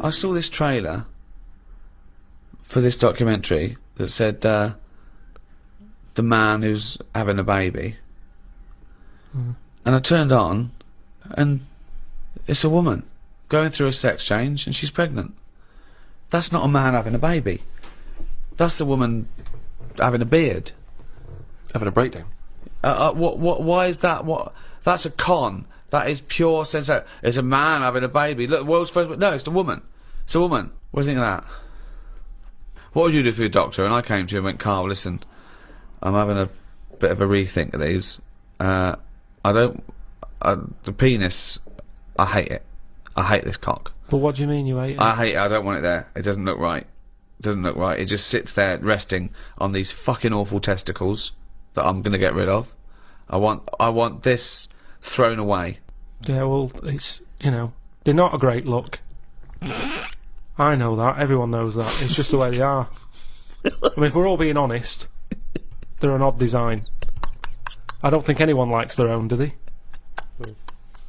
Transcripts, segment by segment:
I saw this trailer for this documentary that said the man who's having a baby, and I turned on, and it's a woman going through a sex change, and she's pregnant. That's not a man having a baby. That's a woman having a beard, having a breakdown. Why is that? That's a con. That is pure sense. It's a man having a baby. Look, the world's first. No, it's a woman. It's a woman. What do you think of that? What would you do for your doctor? And I came to you and went, Carl, listen, I'm having a bit of a rethink of these. The penis, I hate it. I hate this cock. But what do you mean you hate it? I hate it. I don't want it there. It doesn't look right. It doesn't look right. It just sits there resting on these fucking awful testicles that I'm gonna get rid of. I want this thrown away. Yeah, well, it's, you know, they're not a great look. I know that. Everyone knows that. It's just the way they are. I mean, if we're all being honest, they're an odd design. I don't think anyone likes their own, do they?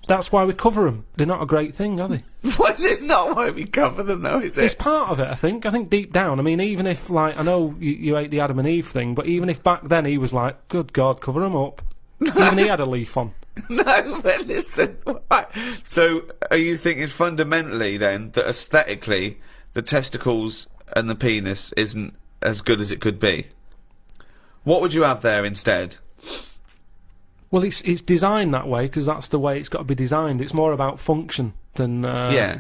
That's why we cover them. They're not a great thing, are they? What's this not why we cover them, though, is it? It's part of it, I think. I think deep down, I mean, even if, like, I know you hate the Adam and Eve thing, but even if back then he was like, good God, cover them up. Even he had a leaf on. No, but listen. Right. So, are you thinking fundamentally, then, that aesthetically, the testicles and the penis isn't as good as it could be? What would you have there instead? Well, it's designed that way because that's the way it's got to be designed. It's more about function than yeah.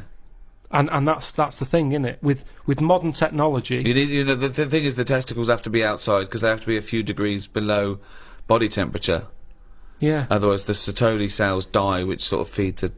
And that's the thing, isn't it? With modern technology, you know, the thing is, the testicles have to be outside because they have to be a few degrees below body temperature. Yeah. Otherwise, the Sertoli cells die, which sort of feed to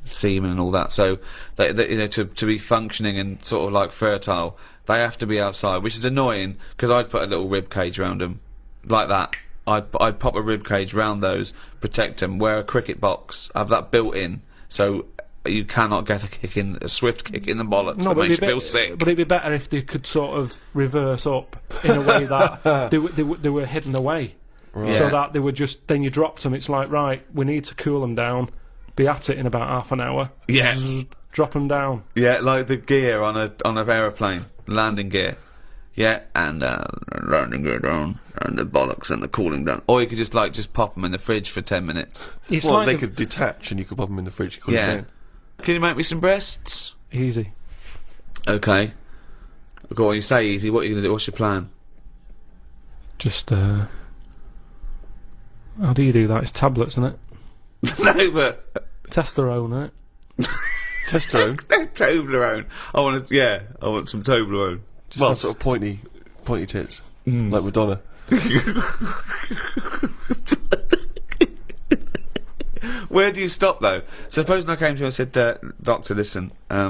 semen and all that. So, they you know, to be functioning and sort of like fertile, they have to be outside, which is annoying because I'd put a little rib cage around them, like that. I'd pop a rib cage round those, protect them, wear a cricket box, have that built in, so you cannot get a swift kick in the bollocks that makes you feel sick. But it'd be better if they could sort of reverse up in a way that they were hidden away, right. So that they were just, then you dropped them, it's like, right, we need to cool them down, be at it in about half an hour, yeah, drop them down. Yeah, like the gear on an aeroplane, landing gear. Yeah, and landing gear down, and the bollocks and the cooling down. Or you could just pop them in the fridge for 10 minutes. It's well, like they could detach and you could pop them in the fridge and cool them down. Can you make me some breasts? Easy. Okay. Go on, you say easy, what are you going to do? What's your plan? Just, how do you do that? It's tablets, isn't it? No, but... Testosterone, isn't it? Testosterone? Toblerone. I want some Toblerone. Just well, sort of pointy tits, like Madonna. Where do you stop though? Supposing I came to you and said, Doctor, listen, I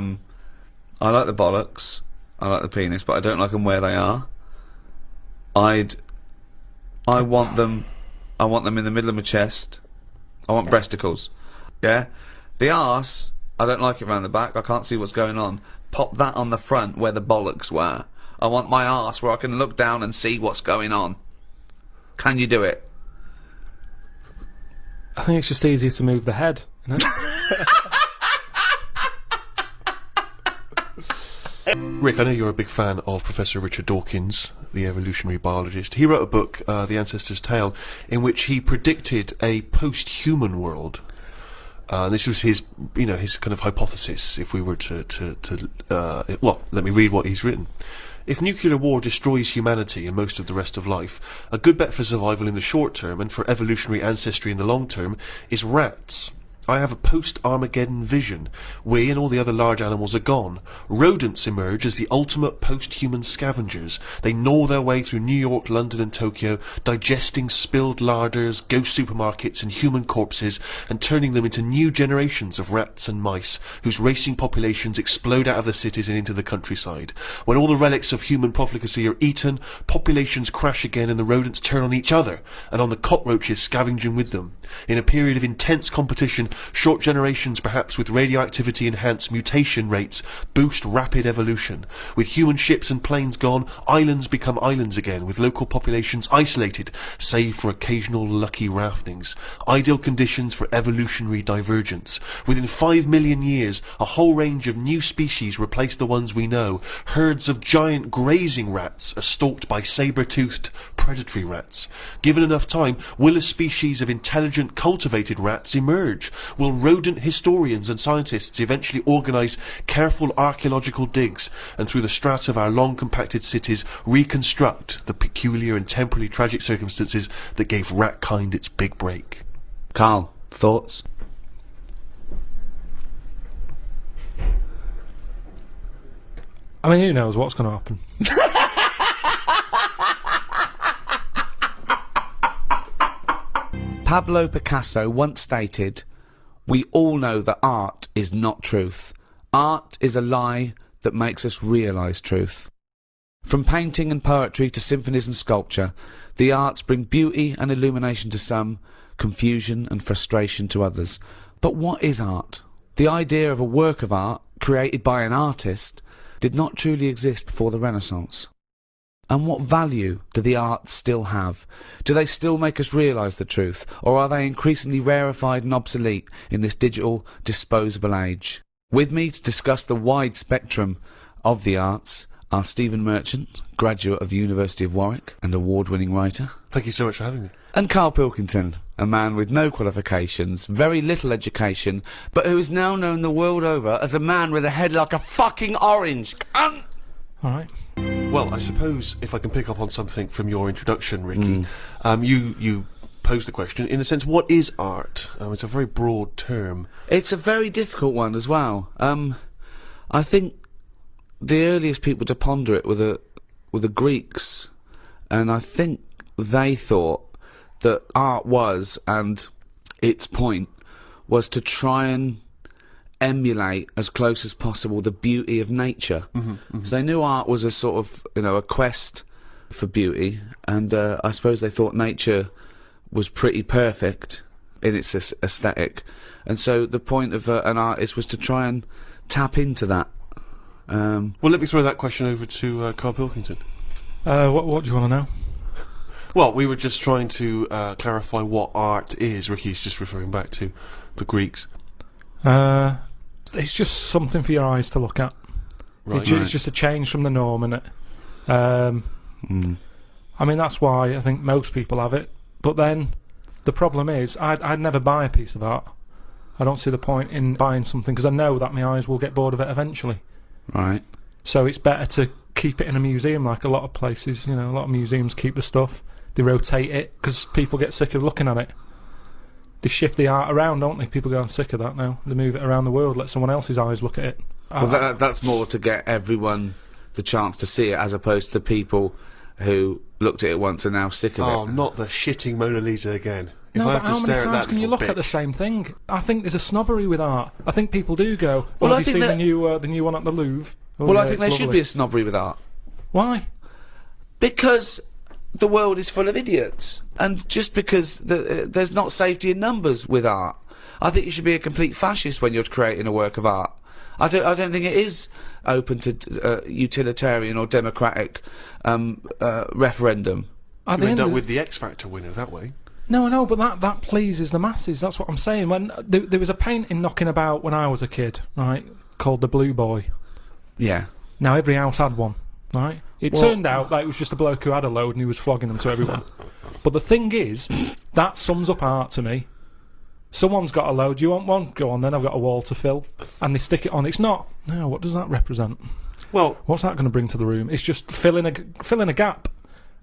like the bollocks, I like the penis, but I don't like them where they are. I want them in the middle of my chest. I want breasticles. Yeah, the arse, I don't like it round the back. I can't see what's going on. Pop that on the front where the bollocks were. I want my arse where I can look down and see what's going on. Can you do it? I think it's just easier to move the head, isn't it? Rick, I know you're a big fan of Professor Richard Dawkins, the evolutionary biologist. He wrote a book, The Ancestor's Tale, in which he predicted a post-human world. This was his, you know, his kind of hypothesis. If we were well, let me read what he's written. If nuclear war destroys humanity and most of the rest of life, a good bet for survival in the short term and for evolutionary ancestry in the long term is rats. I have a post-Armageddon vision. We and all the other large animals are gone. Rodents emerge as the ultimate post-human scavengers. They gnaw their way through New York, London and Tokyo, digesting spilled larders, ghost supermarkets and human corpses, and turning them into new generations of rats and mice, whose racing populations explode out of the cities and into the countryside. When all the relics of human profligacy are eaten, populations crash again and the rodents turn on each other, and on the cockroaches scavenging with them. In a period of intense competition, Short generations, perhaps with radioactivity-enhanced mutation rates, boost rapid evolution. With human ships and planes gone, islands become islands again, with local populations isolated, save for occasional lucky raftings. Ideal conditions for evolutionary divergence. Within 5 million years, a whole range of new species replace the ones we know. Herds of giant grazing rats are stalked by saber-toothed predatory rats. Given enough time, will a species of intelligent, cultivated rats emerge? Will rodent historians and scientists eventually organise careful archaeological digs and through the strata of our long compacted cities reconstruct the peculiar and temporally tragic circumstances that gave ratkind its big break? Carl, thoughts? I mean, who knows what's going to happen? Pablo Picasso once stated, "We all know that art is not truth. Art is a lie that makes us realise truth." From painting and poetry to symphonies and sculpture, the arts bring beauty and illumination to some, confusion and frustration to others. But what is art? The idea of a work of art, created by an artist, did not truly exist before the Renaissance. And what value do the arts still have? Do they still make us realise the truth, or are they increasingly rarefied and obsolete in this digital, disposable age? With me to discuss the wide spectrum of the arts are Stephen Merchant, graduate of the University of Warwick and award-winning writer, Thank you so much for having me. and Karl Pilkington, a man with no qualifications, very little education, but who is now known the world over as a man with a head like a fucking orange. Alright. Well, I suppose if I can pick up on something from your introduction, Ricky, you posed the question, in a sense, what is art? It's a very broad term. It's a very difficult one as well. I think the earliest people to ponder it were the Greeks, and I think they thought that art was, and its point was to try and emulate as close as possible the beauty of nature. So they knew art was a sort of, a quest for beauty, and I suppose they thought nature was pretty perfect in its aesthetic, and so the point of an artist was to try and tap into that. Well, let me throw that question over to Karl Pilkington. What do you want to know? Well, we were just trying to clarify what art is. Ricky's just referring back to the Greeks. It's just something for your eyes to look at. Right. It's just a change from the norm, innit? I mean, that's why I think most people have it. But then, the problem is, I'd never buy a piece of art. I don't see the point in buying something, because I know that my eyes will get bored of it eventually. Right. So it's better to keep it in a museum, like a lot of places, a lot of museums keep the stuff. They rotate it, because people get sick of looking at it. They shift the art around, don't they? People go, I'm sick of that now. They move it around the world, let someone else's eyes look at it. Well, that's more to get everyone the chance to see it, as opposed to the people who looked at it once and now sick of it. Oh, not the shitting Mona Lisa again. If No, I but have to how many stare at times that can you little look at the bitch. same thing? I think there's a snobbery with art. I think people do go, Well, well, I have you think seen that- the new one at the Louvre? Oh, Well, yeah, I think it's there should lovely. be a snobbery with art. Why? Because the world is full of idiots, and just because there's not safety in numbers with art. I think you should be a complete fascist when you're creating a work of art. I don't think it is open to utilitarian or democratic referendum. At You the end end up of with the X Factor winner that way. No, I know, but that pleases the masses. That's what I'm saying. When there was a painting knocking about when I was a kid, right, called The Blue Boy. Yeah. Now every house had one, right? It turned out that it was just a bloke who had a load and he was flogging them to everyone. But the thing is, that sums up art to me. Someone's got a load. Do you want one? Go on then. I've got a wall to fill, and they stick it on. It's not. No, what does that represent? Well, What's that going to bring to the room? It's just filling a gap.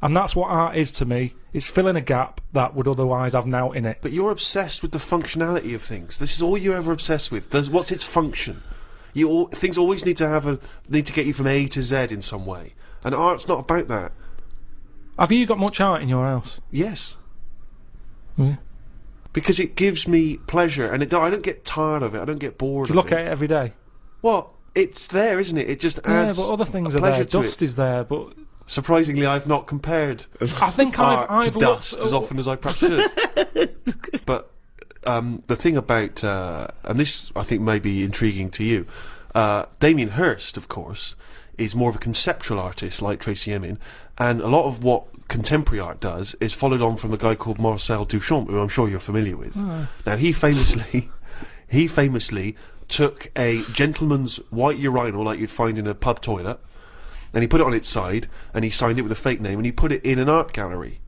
And that's what art is to me. It's filling a gap that would otherwise have now in it. but you're obsessed with the functionality of things. This is all you're ever obsessed with. What's its function? Things always need to get you from A to Z in some way, and art's not about that. Have you got much art in your house? Yes, Yeah. because it gives me pleasure, and I don't get tired of it. I don't get bored. Do you of look at it every day? Well, it's there, isn't it? It just Yeah, adds but other things a are there. pleasure to Dust it. is there, but Surprisingly, I've not compared I think art I've to looked. dust as often as I perhaps should. But the thing about, and this I think may be intriguing to you, Damien Hirst, of course, is more of a conceptual artist like Tracy Emin, and a lot of what contemporary art does is followed on from a guy called Marcel Duchamp, who I'm sure you're familiar with. Now, he famously took a gentleman's white urinal like you'd find in a pub toilet, and he put it on its side, and he signed it with a fake name, and he put it in an art gallery.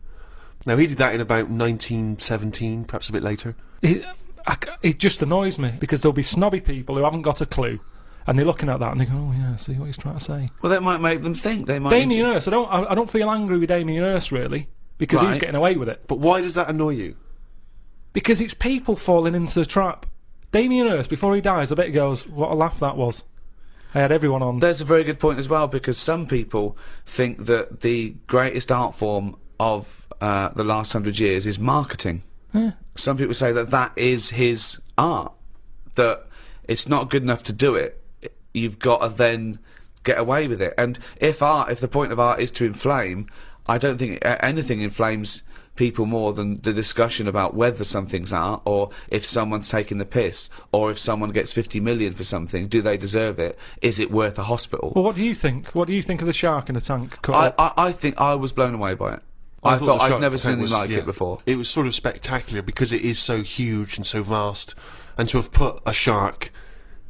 Now, he did that in about 1917, perhaps a bit later. It just annoys me, because there'll be snobby people who haven't got a clue, and they're looking at that and they go, oh yeah, see what he's trying to say. Well, that might make them think. They might. Damien Hirst, I don't feel angry with Damien Hirst really, because he's getting away with it. But why does that annoy you? Because it's people falling into the trap. Damien Hirst, before he dies, I bet he goes, what a laugh that was. I had everyone on. There's a very good point as well, because some people think that the greatest art form of the last 100 years is marketing. Yeah. Some people say that that is his art, that it's not good enough to do it. You've got to then get away with it. And if the point of art is to inflame, I don't think anything inflames people more than the discussion about whether something's art, or if someone's taking the piss, or if someone gets 50 million for something, do they deserve it? Is it worth a hospital? Well, what do you think? What do you think of the shark in the tank? I think I was blown away by it. I thought I'd never seen anything like it before. It was sort of spectacular because it is so huge and so vast, and to have put a shark,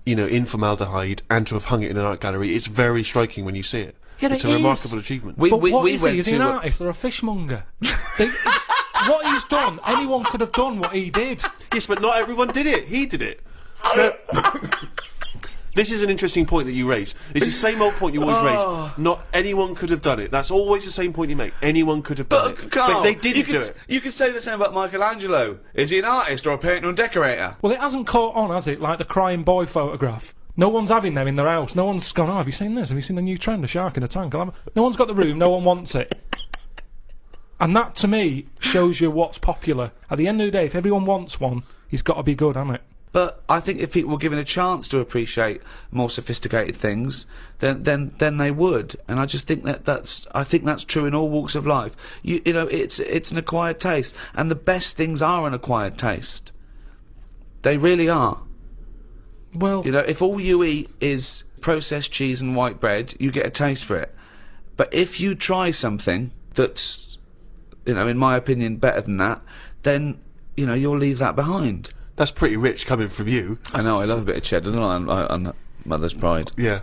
you know, in formaldehyde and to have hung it in an art gallery, it's very striking when you see it. Yeah, it's a remarkable achievement. What is he? Is he an artist or a fishmonger? What he's done, anyone could have done what he did. Yes, but not everyone did it. He did it. This is an interesting point that you raise. It's the same old point you always raise. Not anyone could have done it. That's always the same point you make. Anyone could have done it. Carl, but they didn't do it. You could say the same about Michelangelo. Is he an artist or a painter and decorator? Well, it hasn't caught on, has it? Like the crying boy photograph. No one's having them in their house. No one's gone, oh, have you seen this? Have you seen the new trend, a shark in a tank? No one's got the room, no one wants it. And that, to me, shows you what's popular. At the end of the day, if everyone wants one, he's got to be good, hasn't it? But I think if people were given a chance to appreciate more sophisticated things, then they would. And I just think that's true in all walks of life. You know, it's an acquired taste, and the best things are an acquired taste. They really are. Well, you know, if all you eat is processed cheese and white bread, you get a taste for it. But if you try something that's, you know, in my opinion, better than that, then, you know, you'll leave that behind. That's pretty rich coming from you. I know, I love a bit of cheddar, don't I, on Mother's Pride. Yeah.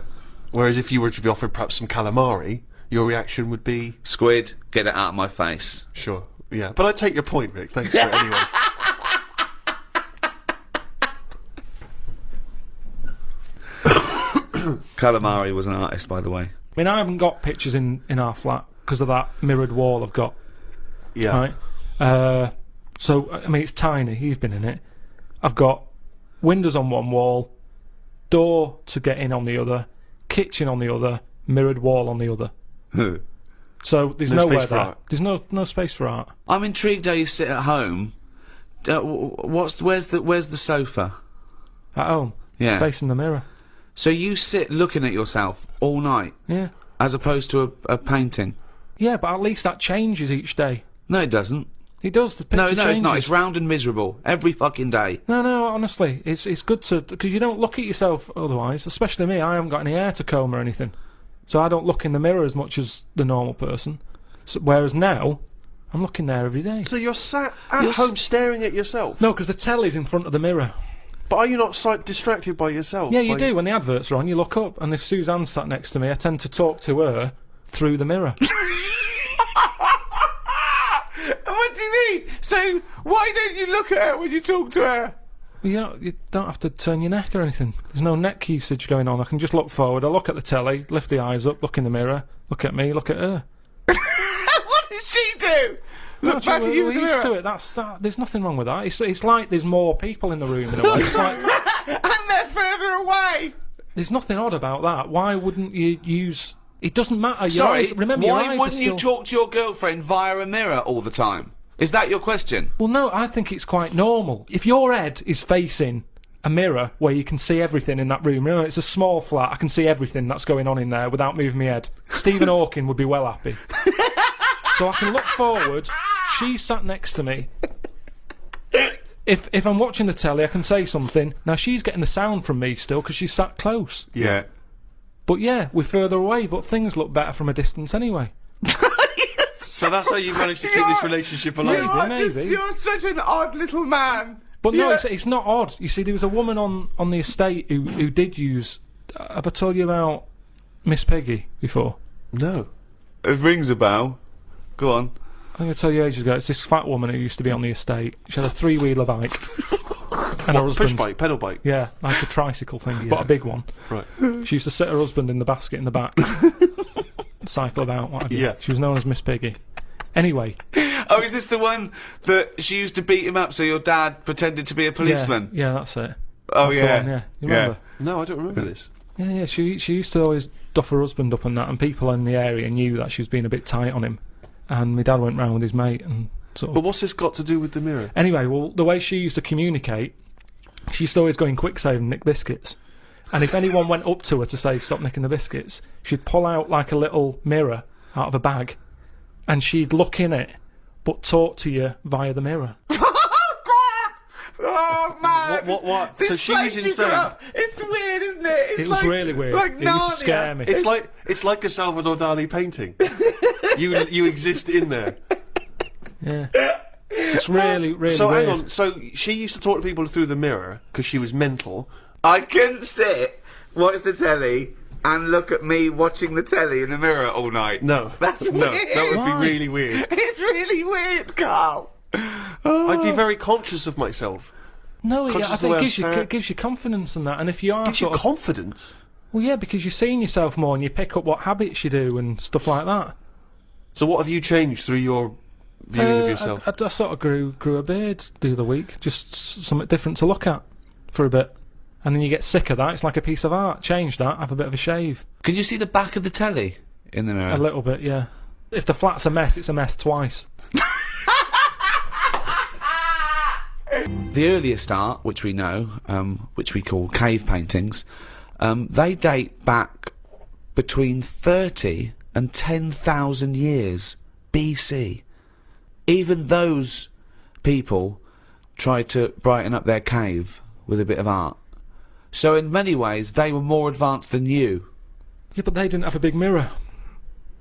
Whereas if you were to be offered perhaps some calamari, your reaction would be... Squid, get it out of my face. Sure, yeah. But I take your point, Rick. Thanks for it anyway. Calamari was an artist, by the way. I mean, I haven't got pictures in our flat because of that mirrored wall I've got. Yeah. Right? So, I mean, it's tiny. You've been in it. I've got windows on one wall, door to get in on the other, kitchen on the other, mirrored wall on the other. So there's nowhere there. There's no space for art. I'm intrigued how you sit at home. Where's the sofa? At home? Yeah. Facing the mirror. So you sit looking at yourself all night? Yeah. As opposed to a painting? Yeah, but at least that changes each day. No, it doesn't. It does. The picture changes. It's not. It's round and miserable every fucking day. No, honestly, it's good to, because you don't look at yourself otherwise. Especially me, I haven't got any hair to comb or anything, so I don't look in the mirror as much as the normal person. So, whereas now, I'm looking there every day. So you're sat at home staring at yourself? No, because the telly's in front of the mirror. But are you not distracted by yourself? Yeah, you do. When the adverts are on, you look up, and if Suzanne's sat next to me, I tend to talk to her through the mirror. What do you mean? So why don't you look at her when you talk to her? Well, you don't have to turn your neck or anything. There's no neck usage going on. I can just look forward. I look at the telly, lift the eyes up, look in the mirror, look at me, look at her. What does she do? Look back at you in the mirror. We're used to it. There's nothing wrong with that. It's like there's more people in the room in a way. It's like, and they're further away. There's nothing odd about that. Why wouldn't you use... It doesn't matter. Sorry, remember, why wouldn't you talk to your girlfriend via a mirror all the time? Is that your question? Well, no, I think it's quite normal. If your head is facing a mirror where you can see everything in that room, remember, it's a small flat, I can see everything that's going on in there without moving my head. Stephen Hawking would be well happy. So I can look forward, she's sat next to me. if I'm watching the telly, I can say something. Now she's getting the sound from me still because she's sat close. Yeah. But yeah, we're further away, but things look better from a distance anyway. So that's how you managed to keep this relationship alive. Maybe. You're such an odd little man. But no, it's not odd. You see, there was a woman on the estate who did use. Have I told you about Miss Piggy before? No. It rings a bell. Go on. I think I told you ages ago. It's this fat woman who used to be on the estate. She had a 3-wheeler bike. And her Push husband's- bike, pedal bike. Yeah, like a tricycle thing, but a big one. Right. She used to sit her husband in the basket in the back, cycle about. What have you. Yeah. She was known as Miss Piggy. Anyway, Oh, is this the one that she used to beat him up so your dad pretended to be a policeman? yeah, that's it. Oh, That's the yeah. one, yeah. You remember? No, I don't remember this. Yeah. She used to always duff her husband up and that, and people in the area knew that she was being a bit tight on him. And my dad went round with his mate and sort of. But what's this got to do with the mirror? Anyway, well, the way she used to communicate, she used to always go in quick save and nick biscuits. And if anyone went up to her to say stop nicking the biscuits, she'd pull out like a little mirror out of a bag, and she'd look in it, but talk to you via the mirror. Oh, man. What? This So she was place you grew insane. up- It's weird, isn't it? It was really weird. Like It used to scare Narnia. me. It's like a Salvador Dali painting. you exist in there. Yeah. It's really, really So weird. hang on. So she used to talk to people through the mirror because she was mental. I couldn't sit, watch the telly, and look at me watching the telly in the mirror all night. No, That's no, weird. that would be Why? really weird. It's really weird, Carl. I'd be very conscious of myself. No, yeah, Conscious I of the think way it I'm gives you, sad. it gives you confidence and that. And if you are Gives you sort of, confidence. well, yeah, because you're seeing yourself more and you pick up what habits you do and stuff like that. So what have you changed through your viewing of yourself? I sort of grew a beard the other week, just something different to look at for a bit. And then you get sick of that. It's like a piece of art. Change that. Have a bit of a shave. Can you see the back of the telly in the mirror? A little bit, yeah. If the flat's a mess, it's a mess twice. The earliest art, which we know, which we call cave paintings, they date back between 30 and 10,000 years BC. Even those people tried to brighten up their cave with a bit of art. So in many ways, they were more advanced than you. Yeah, but they didn't have a big mirror.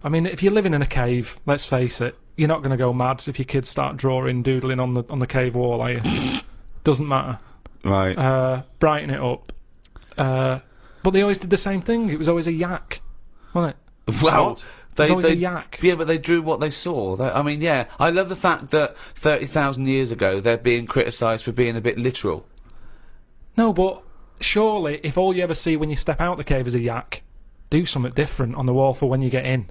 I mean, if you're living in a cave, let's face it, you're not going to go mad if your kids start drawing, doodling on the cave wall, are you? Doesn't matter. Right. Brighten it up. But they always did the same thing. It was always a yak, wasn't it? Well, What? There's always a yak. Yeah, but they drew what they saw. I mean, yeah, I love the fact that 30,000 years ago they're being criticised for being a bit literal. No, but surely, if all you ever see when you step out the cave is a yak, do something different on the wall for when you get in.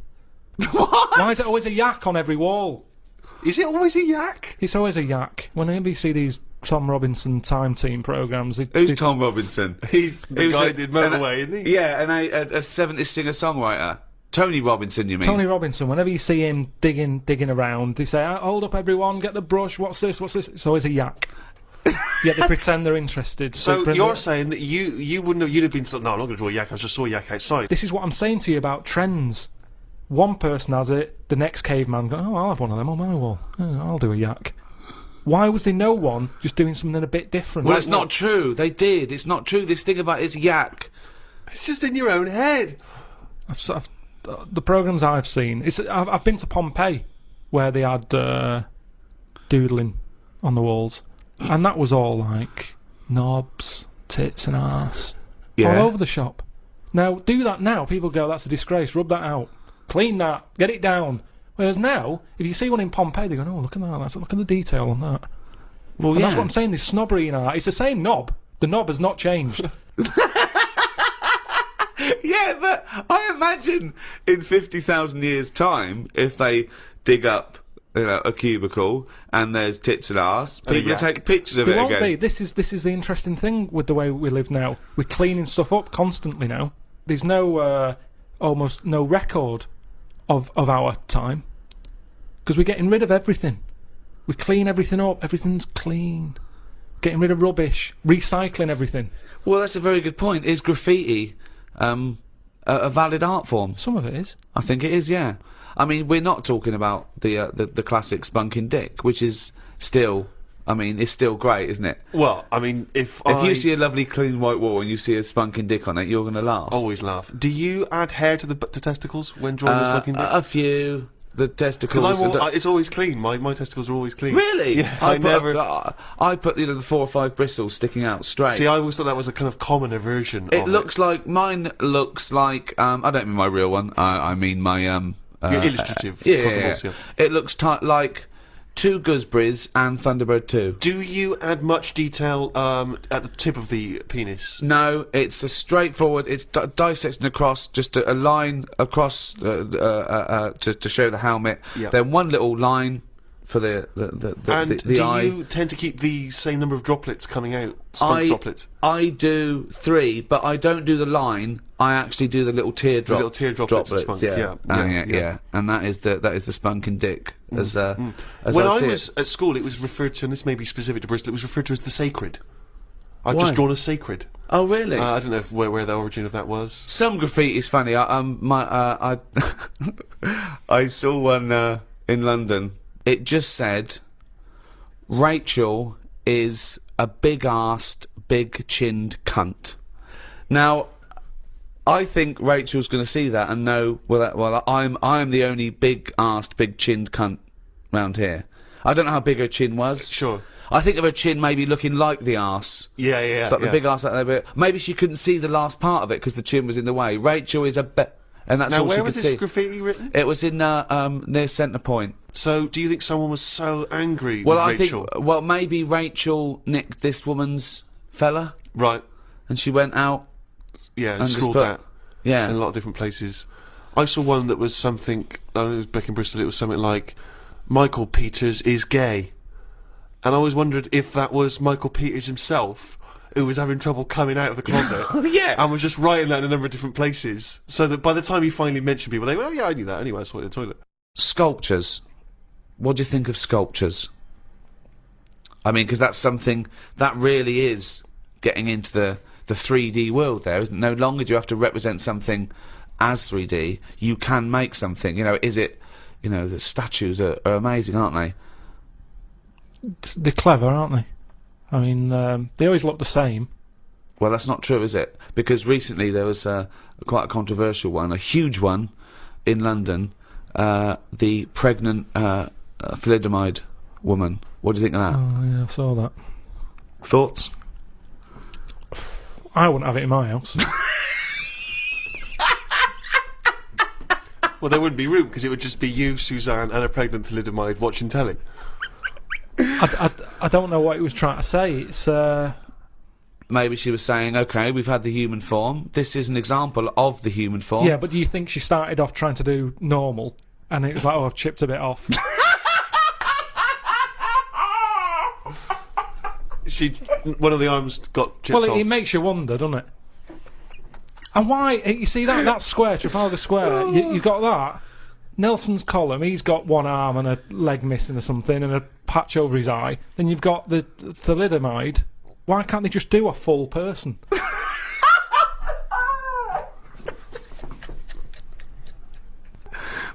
What? Why is it always a yak on every wall? Is it always a yak? It's always a yak. Whenever you see these Tom Robinson Time Team programmes... Who's Tom Robinson? He's the Who's guy a- who did Motorway, isn't he? Yeah, and a 70s singer-songwriter. Tony Robinson, you mean? Tony Robinson, whenever you see him digging around, they say, hold up everyone, get the brush, what's this? It's always a yak. Yet they pretend they're interested. So They you're saying that you wouldn't have, you'd have been no, I'm not going to draw a yak, I just saw a yak outside. This is what I'm saying to you about trends. One person has it, the next caveman goes, I'll have one of them on my wall. I'll do a yak. Why was there no one just doing something a bit different? Well, Like it's not true. They did. It's not true. This thing about it's yak. It's just in your own head. the programmes I've seen, I've been to Pompeii, where they had doodling on the walls, and that was all like knobs, tits and arse, Yeah. all over the shop. Now, do that now, people go, that's a disgrace, rub that out, clean that, get it down. Whereas now, if you see one in Pompeii, they go, oh, look at that, look at the detail on that. Well, And yeah. that's what I'm saying, there's snobbery in art. It's the same knob. The knob has not changed. Yeah, but I imagine in 50,000 years' time, if they dig up, a cubicle and there's tits and arse, people will yak. take pictures of There it won't again. be. This is the interesting thing with the way we live now. We're cleaning stuff up constantly now. There's no almost no record of our time because we're getting rid of everything. We clean everything up. Everything's clean. Getting rid of rubbish. Recycling everything. Well, that's a very good point. Is graffiti a valid art form? Some of it is. I think it is, yeah. I mean, we're not talking about the classic spunking dick, which is still I mean, it's still great, isn't it? Well, I mean, if you see a lovely clean white wall and you see a spunking dick on it, you're going to laugh. always laugh. Do you add hair to the testicles when drawing a smoking dick? A few. The testicles. Because it's always clean. My testicles are always clean. Really? Yeah, I put 4 or 5 bristles sticking out straight. See, I always thought that was a kind of commoner version. It looks like mine looks like. I don't mean my real one. I mean my your illustrative. Yeah. It looks like 2 gooseberries and Thunderbird 2. Do you add much detail at the tip of the penis? No, it's a straightforward. It's dissecting across, just a line across to show the helmet. Yeah. Then one little line for the eye. Do you tend to keep the same number of droplets coming out? Spunk droplets. I do 3, but I don't do the line. I actually do the little teardrop. The little teardrop droplets. Spunk. Yeah. And that is the spunking dick. As when I was at school, it was referred to, and this may be specific to Bristol, it was referred to as the sacred. I've just drawn a sacred. Oh, really? I don't know where the origin of that was. Some graffiti's funny. I saw one in London. It just said, Rachel is a big-arsed, big-chinned cunt. Now, I think Rachel's going to see that and know, well, I'm the only big-arsed, big-chinned cunt round here. I don't know how big her chin was. Sure. I think of her chin maybe looking like the arse. Yeah. It's like the big arse out there, but maybe she couldn't see the last part of it because the chin was in the way. Rachel is and that's now, all she where could was this see. graffiti written? It was in near Centre Point. So, do you think someone was so angry Well, with Rachel? Maybe Rachel nicked this woman's fella, Right. and she went out. Yeah, and just scrawled put- that Yeah. in a lot of different places. I saw one that was something, I don't know, it was back in Bristol, it was something like, Michael Peters is gay. And I always wondered if that was Michael Peters himself, who was having trouble coming out of the closet. Yeah. And was just writing that in a number of different places. So that by the time he finally mentioned people, they went, oh yeah, I knew that anyway, I saw it in the toilet. Sculptures. What do you think of sculptures? I mean, because that's something that really is getting into the 3D world there, isn't it? No longer do you have to represent something as 3D. You can make something. The statues are amazing, aren't they? They're clever, aren't they? I mean, they always look the same. Well, that's not true, is it? Because recently there was quite a controversial one, a huge one, in London. The pregnant thalidomide woman. What do you think of that? Oh, yeah, I saw that. Thoughts? I wouldn't have it in my house. Well, there wouldn't be room, because it would just be you, Suzanne, and a pregnant thalidomide watching telly. I don't know what he was trying to say. It's Maybe she was saying, okay, we've had the human form. This is an example of the human form. yeah, but do you think she started off trying to do normal, and it was like, oh, I've chipped a bit off? One of the arms got chipped Well, off. it makes you wonder, doesn't it? And why? You see that square, Trafalgar Square. You got that. Nelson's column. He's got one arm and a leg missing or something, and a patch over his eye. Then you've got the thalidomide. Why can't they just do a full person?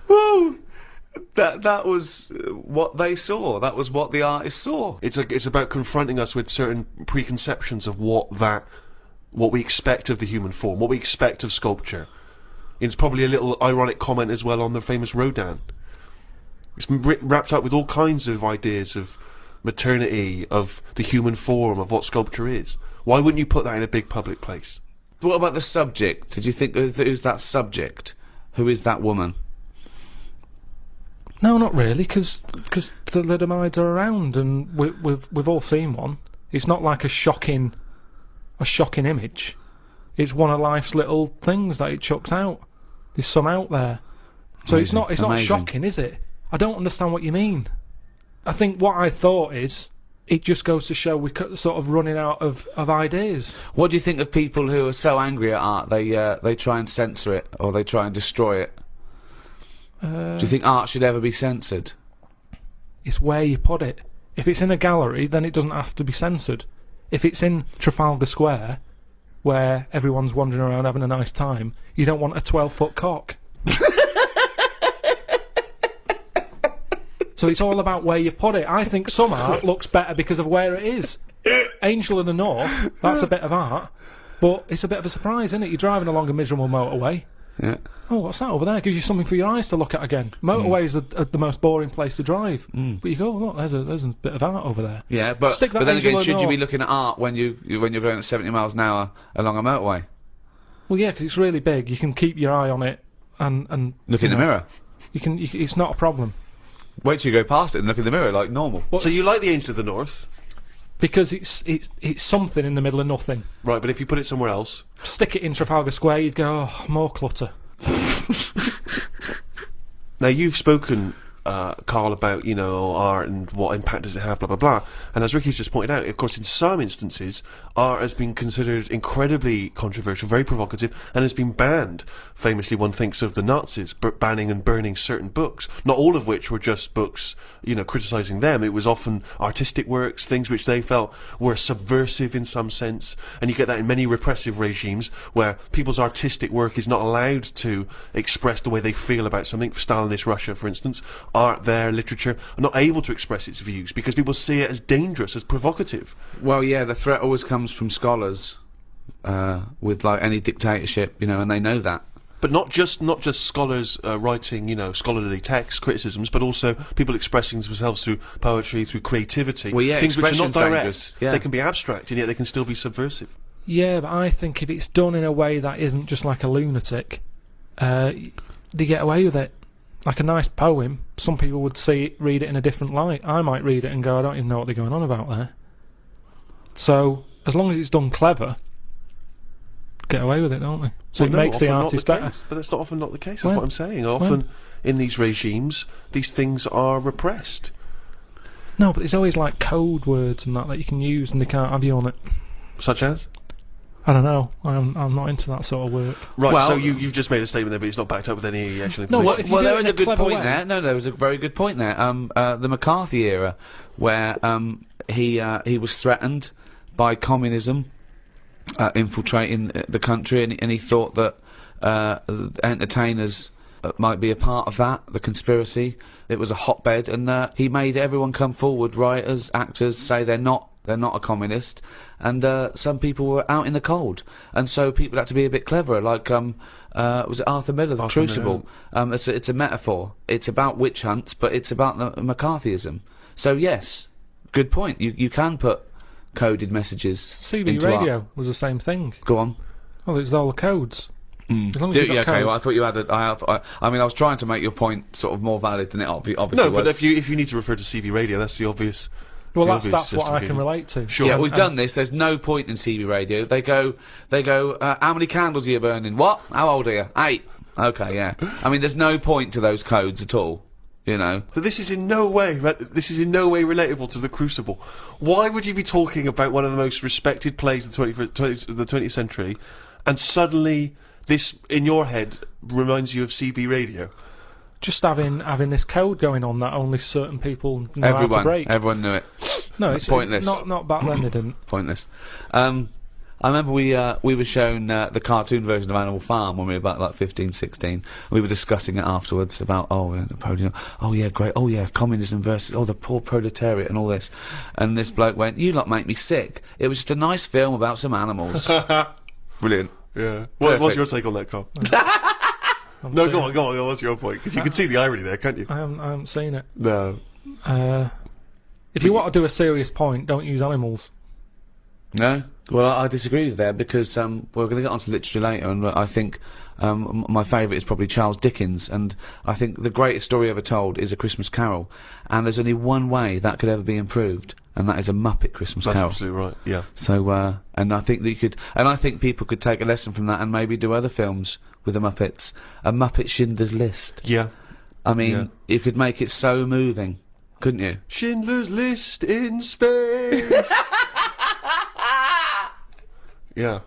Woo! That was what they saw. That was what the artist saw. It's about confronting us with certain preconceptions of what we expect of the human form, what we expect of sculpture. It's probably a little ironic comment as well on the famous Rodin. It's wrapped up with all kinds of ideas of maternity, of the human form, of what sculpture is. Why wouldn't you put that in a big public place? What about the subject? Did you think who's that subject? Who is that woman? No, not really, because thalidomides are around, and we've all seen one. It's not like a shocking image. It's one of life's little things that it chucks out. There's some out there, so Amazing. it's not Amazing. shocking, is it? I don't understand what you mean. I think what I thought is it just goes to show we're sort of running out of ideas. What do you think of people who are so angry at art they try and censor it or they try and destroy it? Do you think art should ever be censored? It's where you put it. If it's in a gallery, then it doesn't have to be censored. If it's in Trafalgar Square, where everyone's wandering around having a nice time, you don't want a 12-foot cock. So it's all about where you put it. I think some art looks better because of where it is. Angel in the North, that's a bit of art, but it's a bit of a surprise, isn't it? You're driving along a miserable motorway. Yeah. Oh, what's that over there? Gives you something for your eyes to look at again. Motorways are the most boring place to drive. But you go, look, there's a bit of art over there. Yeah, but Stick that then Angel again, in should you be North. looking at art when you're going at 70 miles an hour along a motorway? Well, yeah, because it's really big. You can keep your eye on it and Look in the mirror. It's not a problem. Wait till you go past it and look in the mirror like normal. So you like the Angel of the North, Because it's something in the middle of nothing. right? But if you put it somewhere else, Stick it in Trafalgar Square, you'd go, oh, more clutter. now you've spoken, Carl, about art and what impact does it have, blah blah blah. And as Ricky's just pointed out, of course, in some instances, art has been considered incredibly controversial, very provocative, and has been banned. Famously, one thinks of the Nazis banning and burning certain books, not all of which were just books, criticising them. It was often artistic works, things which they felt were subversive in some sense, and you get that in many repressive regimes where people's artistic work is not allowed to express the way they feel about something. Stalinist Russia, for instance, art there, literature, are not able to express its views because people see it as dangerous, as provocative. Well, yeah, the threat always comes from scholars with like any dictatorship, and they know that. But not just scholars writing, scholarly texts, criticisms, but also people expressing themselves through poetry, through creativity. Well, yeah, things which are not expression's direct. dangerous, yeah. They can be abstract, and yet they can still be subversive. Yeah, but I think if it's done in a way that isn't just like a lunatic, they get away with it. Like a nice poem, some people would read it in a different light. I might read it and go, I don't even know what they're going on about there. So, as long as it's done clever, get away with it, don't they? So Well, it no, makes the often not artist the better. case, but that's not often not the case. That's When? what I'm saying. Often in these regimes, these things are repressed. No, but there's always like code words and that you can use and they can't have you on it. Such as? I don't know. I'm not into that sort of work. Right, Well- so you've just made a statement there, but it's not backed up with any actual No, information. what if you Well, do there it was in a good clever point way? there. No, there was a very good point there. The McCarthy era, where he was threatened by communism infiltrating the country, and he thought that entertainers might be a part of that, the conspiracy. It was a hotbed, and he made everyone come forward, writers, actors, say they're not a communist, and some people were out in the cold, and so people had to be a bit cleverer, like was it Arthur Miller, The Crucible? It's a metaphor. It's about witch hunts, but it's about the McCarthyism. So yes, good point. You can put coded messages CB into radio art. was the same thing. Go on. Well, it's all the codes. As long as you've got Okay, codes. well, I thought you had I mean, I was trying to make your point sort of more valid than it obviously No, was. but if you need to refer to CB radio, that's the obvious. Well, the that's obvious what I can justification. relate to. Sure. Yeah, we've done this. There's no point in CB radio. They go. How many candles are you burning? What? How old are you? 8. Okay, yeah. I mean, there's no point to those codes at all. But this is in no way relatable to The Crucible. Why would you be talking about one of the most respected plays of the 20th century, and suddenly this in your head reminds you of CB radio? Just having this code going on that only certain people know how to break. Everyone knew it. No, it's pointless. Not back then they didn't. Pointless. I remember we were shown the cartoon version of Animal Farm when we were about like 15, 16. We were discussing it afterwards about Napoleon. Oh yeah, great. Oh yeah, communism versus the poor proletariat and all this. And this bloke went, "You lot make me sick. It was just a nice film about some animals." Brilliant. Yeah. What's Perfect. your take on that, Carl? No, go on. What's your point? Because you can see the irony there, can't you? I haven't seen it. No. If you want to do a serious point, don't use animals. No? Well, I disagree with that because we're going to get onto literature later, and I think my favourite is probably Charles Dickens, and I think the greatest story ever told is A Christmas Carol, and there's only one way that could ever be improved, and that is a Muppet Christmas That's Carol. absolutely right, yeah. So, and I think that you could, and I think people could take a lesson from that and maybe do other films with the Muppets. A Muppet Schindler's List. Yeah. I mean, Yeah. you could make it so moving, couldn't you? Schindler's List in space. Yeah.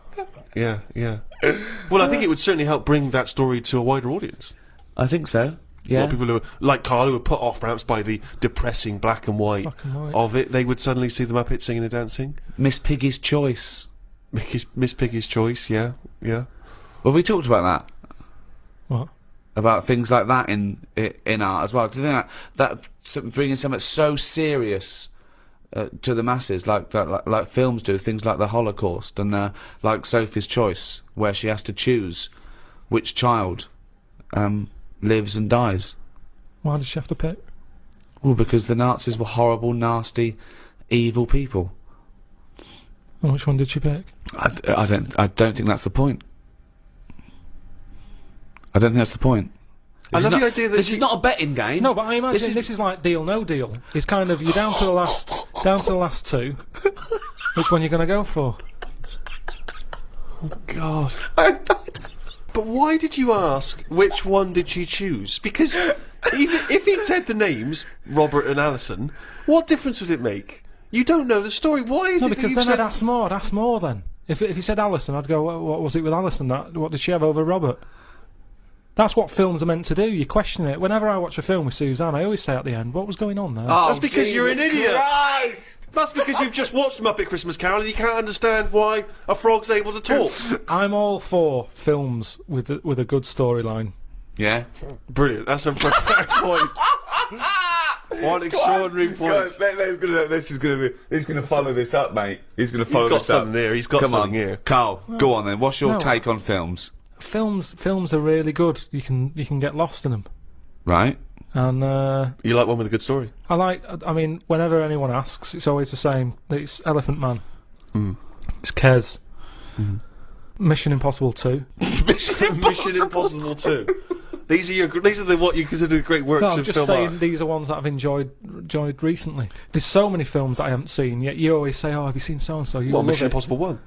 Well, I think it would certainly help bring that story to a wider audience. I think so. A lot Yeah. of people who, like Carl, who were put off perhaps by the depressing black and white, Black and white. of it, they would suddenly see the Muppets singing and dancing. Miss Piggy's Choice. Miss Piggy's Choice, yeah. Well, we talked about that. What? about things like that in art as well? Do you think that bringing something so serious to the masses, like films do, things like the Holocaust and like Sophie's Choice, where she has to choose which child lives and dies? Why did she have to pick? Well, because the Nazis were horrible, nasty, evil people. And which one did she pick? I don't think that's the point. I don't think that's the point. I love the idea that this is not a betting game. No, but I imagine this is like Deal No Deal. It's kind of you're down to the last two. Which one you're going to go for? Oh God. But why did you ask which one did she choose? Because even if he'd said the names, Robert and Alison, what difference would it make? You don't know the story. Why is No, it that because you've then said... I'd ask more then. If he said Alison, I'd go, what was it with Alison? What did she have over Robert? That's what films are meant to do. You question it. Whenever I watch a film with Suzanne, I always say at the end, what was going on there? Oh, That's because you're an idiot. Christ! That's because you've just watched Muppet Christmas Carol and you can't understand why a frog's able to talk. I'm all for films with a good storyline. Yeah. Brilliant. That's a perfect point. One extraordinary point. He's gonna follow this up, mate. He's gonna follow He's got this up. something there. He's got Come something on, here. Carl. Go on then. What's your No. take on films? Films are really good. You can get lost in them. Right. And You like one with a good story? I mean, whenever anyone asks, it's always the same. It's Elephant Man. It's Kez. Mission Impossible 2. Mission Impossible 2. These are the what you consider the great works No, I'm of just film saying art. these are ones that I've enjoyed recently. There's so many films that I haven't seen, yet you always say, "Oh, have you seen so and so?" You What, love Mission it. Impossible 1?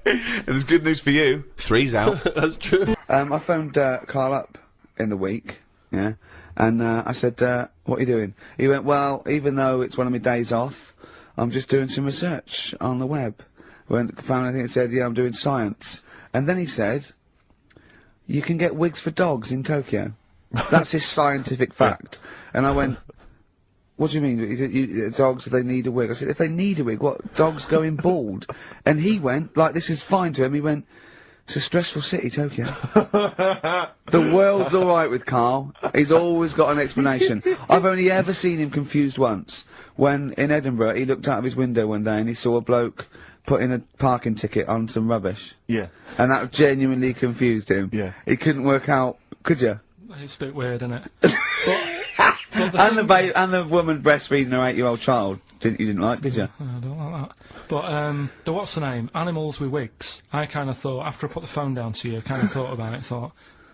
And there's good news for you. 3's out. That's true. I phoned Carl up in the week, yeah, and I said, what are you doing? He went, well, even though it's one of my days off, I'm just doing some research on the web. Found anything that said, yeah, I'm doing science. And then he said, you can get wigs for dogs in Tokyo. That's his scientific fact. And I went, what do you mean, dogs, if they need a wig? I said, if they need a wig, what, dogs going bald? And he went, like, this is fine to him, he went, it's a stressful city, Tokyo. The world's alright with Carl. He's always got an explanation. I've only ever seen him confused once. When, in Edinburgh, he looked out of his window one day and he saw a bloke putting a parking ticket on some rubbish. Yeah. And that genuinely confused him. Yeah. He couldn't work out, could you? It's a bit weird, isn't it? And the woman breastfeeding her 8-year-old child. You didn't like, did you? I don't like that. But the what's the name? Animals with wigs. I kind of thought after I put the phone down to you, I kind of thought about it. Thought,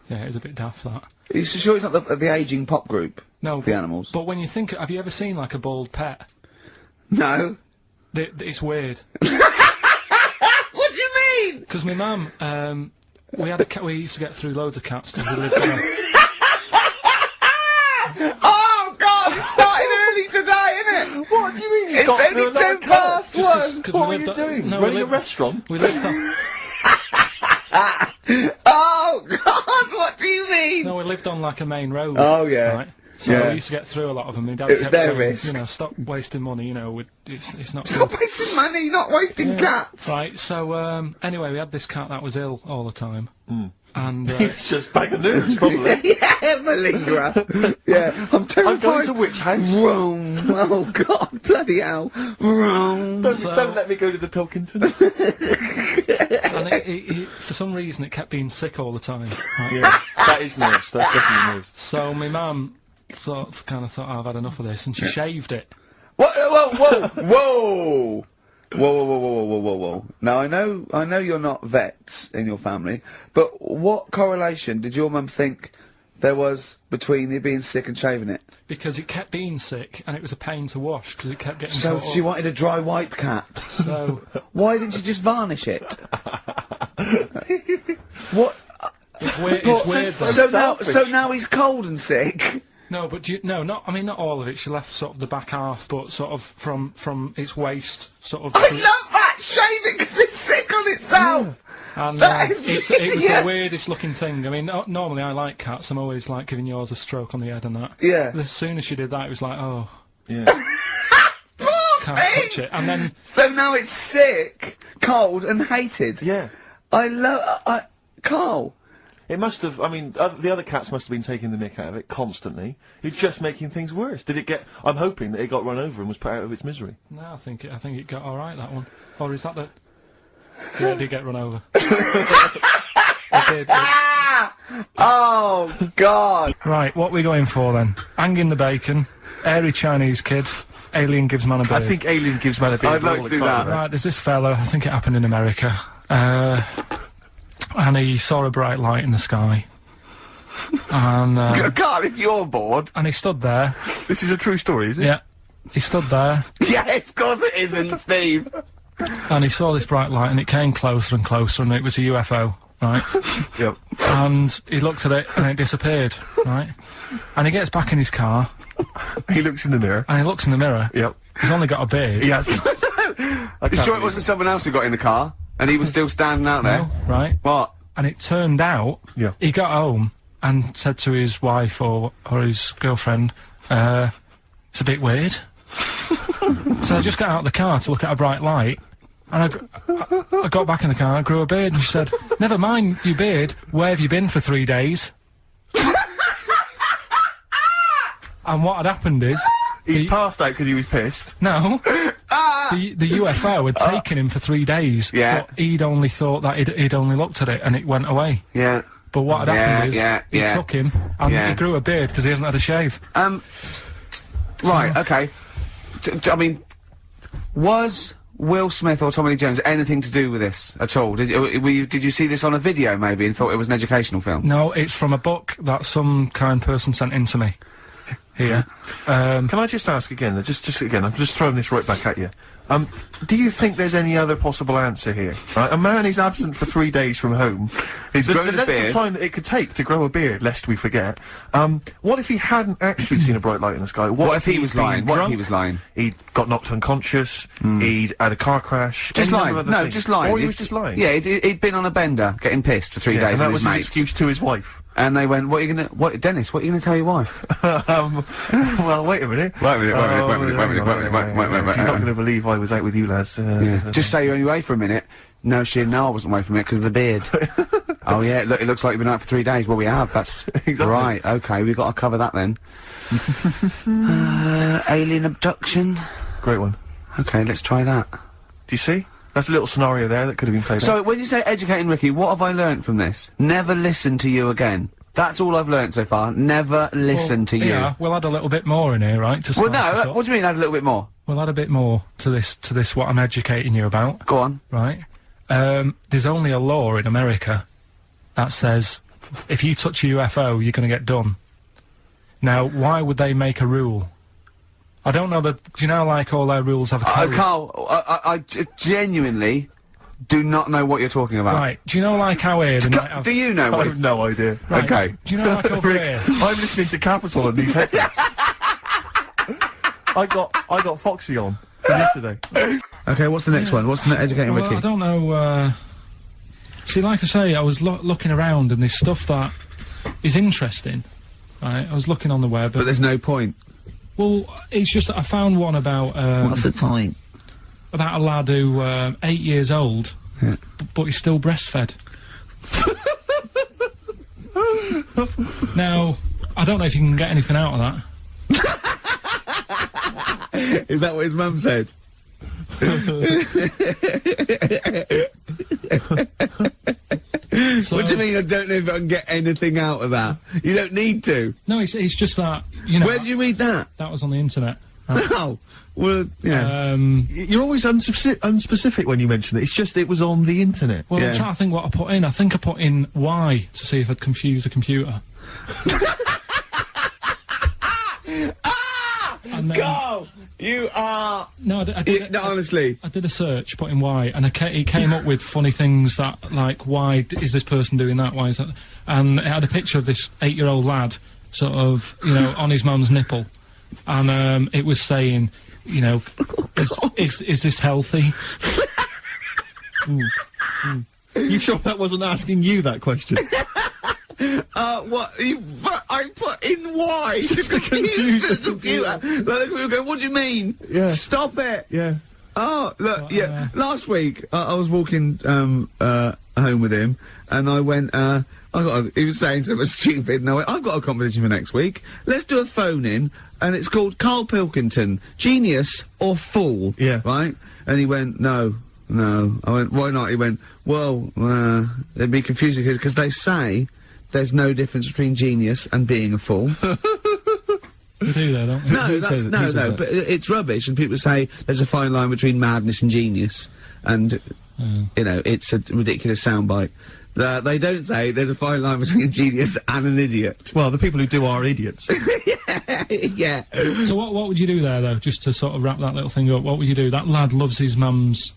yeah, it was a bit daft that. Are you sure it's not the ageing pop group? No, The Animals. But when you think, have you ever seen like a bald pet? No. It's weird. What do you mean? Because my mum, we had a cat. We used to get through loads of cats because we lived there. Oh God! It's starting early today, isn't it? What do you mean? It's only 10 past Just 'cause What we are you lived doing? No, we Running a lived- restaurant? We lived on. Oh God! What do you mean? No, we lived on like a main road. Oh, yeah. Right? So Yeah. we used to get through a lot of them. My dad It was kept their saying, risk. you know, stop wasting money. You know, it's not Stop good. wasting money, not wasting cats. Right. So anyway, we had this cat that was ill all the time, and It's just bag of news, probably. Yeah, malingerer. Yeah, I'm terrified. I'm going to which house? Rome. Oh God, bloody hell. Rome. Don't let me go to the Pilkingtons. and it, for some reason it kept being sick all the time. Right? Yeah, that is news. That's definitely news. So my mum kind of thought, oh, I've had enough of this, and she shaved it. What? Whoa, whoa, whoa. Whoa. Now I know you're not vets in your family, but what correlation did your mum think there was between you being sick and shaving it? Because it kept being sick, and it was a pain to wash because it kept getting So caught she up. wanted a dry wipe cat. So Why didn't you just varnish it? What? it's weird. It's weird. though. So now he's cold and sick. No, but I mean, not all of it. She left sort of the back half, but sort of from its waist, sort of. I love that. Shave it because it's sick on itself. And That is it was genius. the weirdest looking thing. I mean, normally I like cats. I'm always like giving yours a stroke on the head and that. Yeah. As soon as she did that, it was like, oh, Yeah. Poor can't thing. touch it. And then So now it's sick, cold, and hated. Yeah. Carl. It must have, I mean, the other cats must have been taking the mick out of it constantly. It's just making things worse. Did it get, I'm hoping that it got run over and was put out of its misery. No, I think it got alright, that one. Or is that the... Yeah, it did get run over. It did. Oh, God. Right, what are we going for then? Hanging the bacon, airy Chinese kid, alien gives man a beard. I think Alien gives man a beard. I'd like to do that. Right, there's this fella, I think it happened in America, and he saw a bright light in the sky. And, Carl, if you're bored. and he stood there. This is a true story, is it? Yeah. He stood there, Yes, of course it isn't, Steve. and he saw this bright light, and it came closer and closer, and it was a UFO, right? Yep. And he looked at it, and it disappeared, right? And he gets back in his car, He looks in the mirror. and he looks in the mirror. Yep. He's only got a beard. Yes. You sure it wasn't someone else who got in the car? And he was still standing out there? No, right? What? And it turned out, Yeah. he got home and said to his wife or his girlfriend, it's a bit weird. So I just got out of the car to look at a bright light, and I got back in the car, I grew a beard, and she said, never mind your beard, where have you been for 3 days? And what had happened is... He passed out because he was pissed. No. The UFO had taken him for 3 days. Yeah. But he'd only thought that he'd only looked at it and it went away. Yeah. But what had happened is, he yeah. took him and Yeah. he grew a beard because he hasn't had a shave. Right, okay. I mean, was Will Smith or Tommy Lee Jones anything to do with this at all? Did you see this on a video maybe and thought it was an educational film? No, it's from a book that some kind person sent in to me. Here. Can I just ask again, just again, I'm just throwing this right back at you. Do you think there's any other possible answer here? Right, a man is absent for 3 days from home. He's grown the a length beard. of time that it could take to grow a beard, lest we forget. What if he hadn't actually seen a bright light in the sky? What if he he'd was been lying? What if drunk? he was lying? He'd got knocked unconscious. He'd had a car crash. Just any lying. number of other No, things. just lying. Or he was just lying. Yeah, he'd been on a bender, getting pissed for 3 Yeah, days and that with was his his mates. excuse to his wife. And they went, Dennis, what are you gonna tell your wife? Well, wait a minute. Wait a minute. She's not going to believe I was out with you, lads. Just say you're only away for a minute. No, I wasn't away from it because of the beard. Oh yeah, look, it looks like you've been out for 3 days. Well, we have, that's... Exactly. Right, okay, we've got to cover that then. Alien abduction. Great one. Okay, let's try that. Do you see? That's a little scenario there that could have been played out. So, when you say educating Ricky, what have I learnt from this? Never listen to you again. That's all I've learnt so far. Never listen to you. Yeah, we'll add a little bit more in here, right? To Well, spice this no, up. what do you mean add a little bit more? We'll add a bit more to this what I'm educating you about, Go on. right? There's only a law in America that says if you touch a UFO, you're going to get done. Now, why would they make a rule? I don't know that. Do you know, like, all their rules have a code? Carl, I genuinely do not know what you're talking about. Right. Do you know, like, how here they might have... Do you know I what? have no idea. Right, Okay. Do you know, like, over Rick, here... I'm listening to Capital on these headphones. I got Foxy on from yesterday. Okay, what's the next one? What's the educating Well, I don't know, see, like I say, I was looking around and there's stuff that is interesting, right? I was looking on the web. But there's no point. Well, it's just that I found one about, What's the point? about a lad who, 8 years old, but he's still breastfed. Now, I don't know if you can get anything out of that. Is that what his mum said? What do you mean I don't know if I can get anything out of that? You don't need to. No, it's just that, you know... Where did you read that? That was on the internet. Oh, well, yeah. You're always unspecific when you mention it. It's just it was on the internet. Well, Yeah. I'm trying to think what I put in. I think I put in Y to see if I'd confuse a computer. And then, Carl, you are... no, I did No, honestly. I did a search, put in why, and he came up with funny things that, like, why is this person doing that? Why is that? And it had a picture of this 8-year-old lad, sort of, you know, on his mum's nipple, and it was saying, you know, is this healthy? You sure that wasn't asking you that question? What? I put in Y to confuse the computer. Like, the computer go, what do you mean? Yeah. Stop it! Yeah. Oh, look, yeah. Last week, I was walking, home with him, and I went, he was saying something stupid, and I went, I've got a competition for next week. Let's do a phone-in, and it's called Karl Pilkington, Genius or Fool. Yeah. Right? And he went, no. I went, why not? He went, well, it'd be confusing because they say there's no difference between genius and being a fool. You do though, don't you? No, but it's rubbish, and people say there's a fine line between madness and genius, and, you know, it's a ridiculous soundbite. They don't say there's a fine line between a genius and an idiot. Well, the people who do are idiots. Yeah. So what would you do there, though, just to sort of wrap that little thing up? What would you do? That lad loves his mum's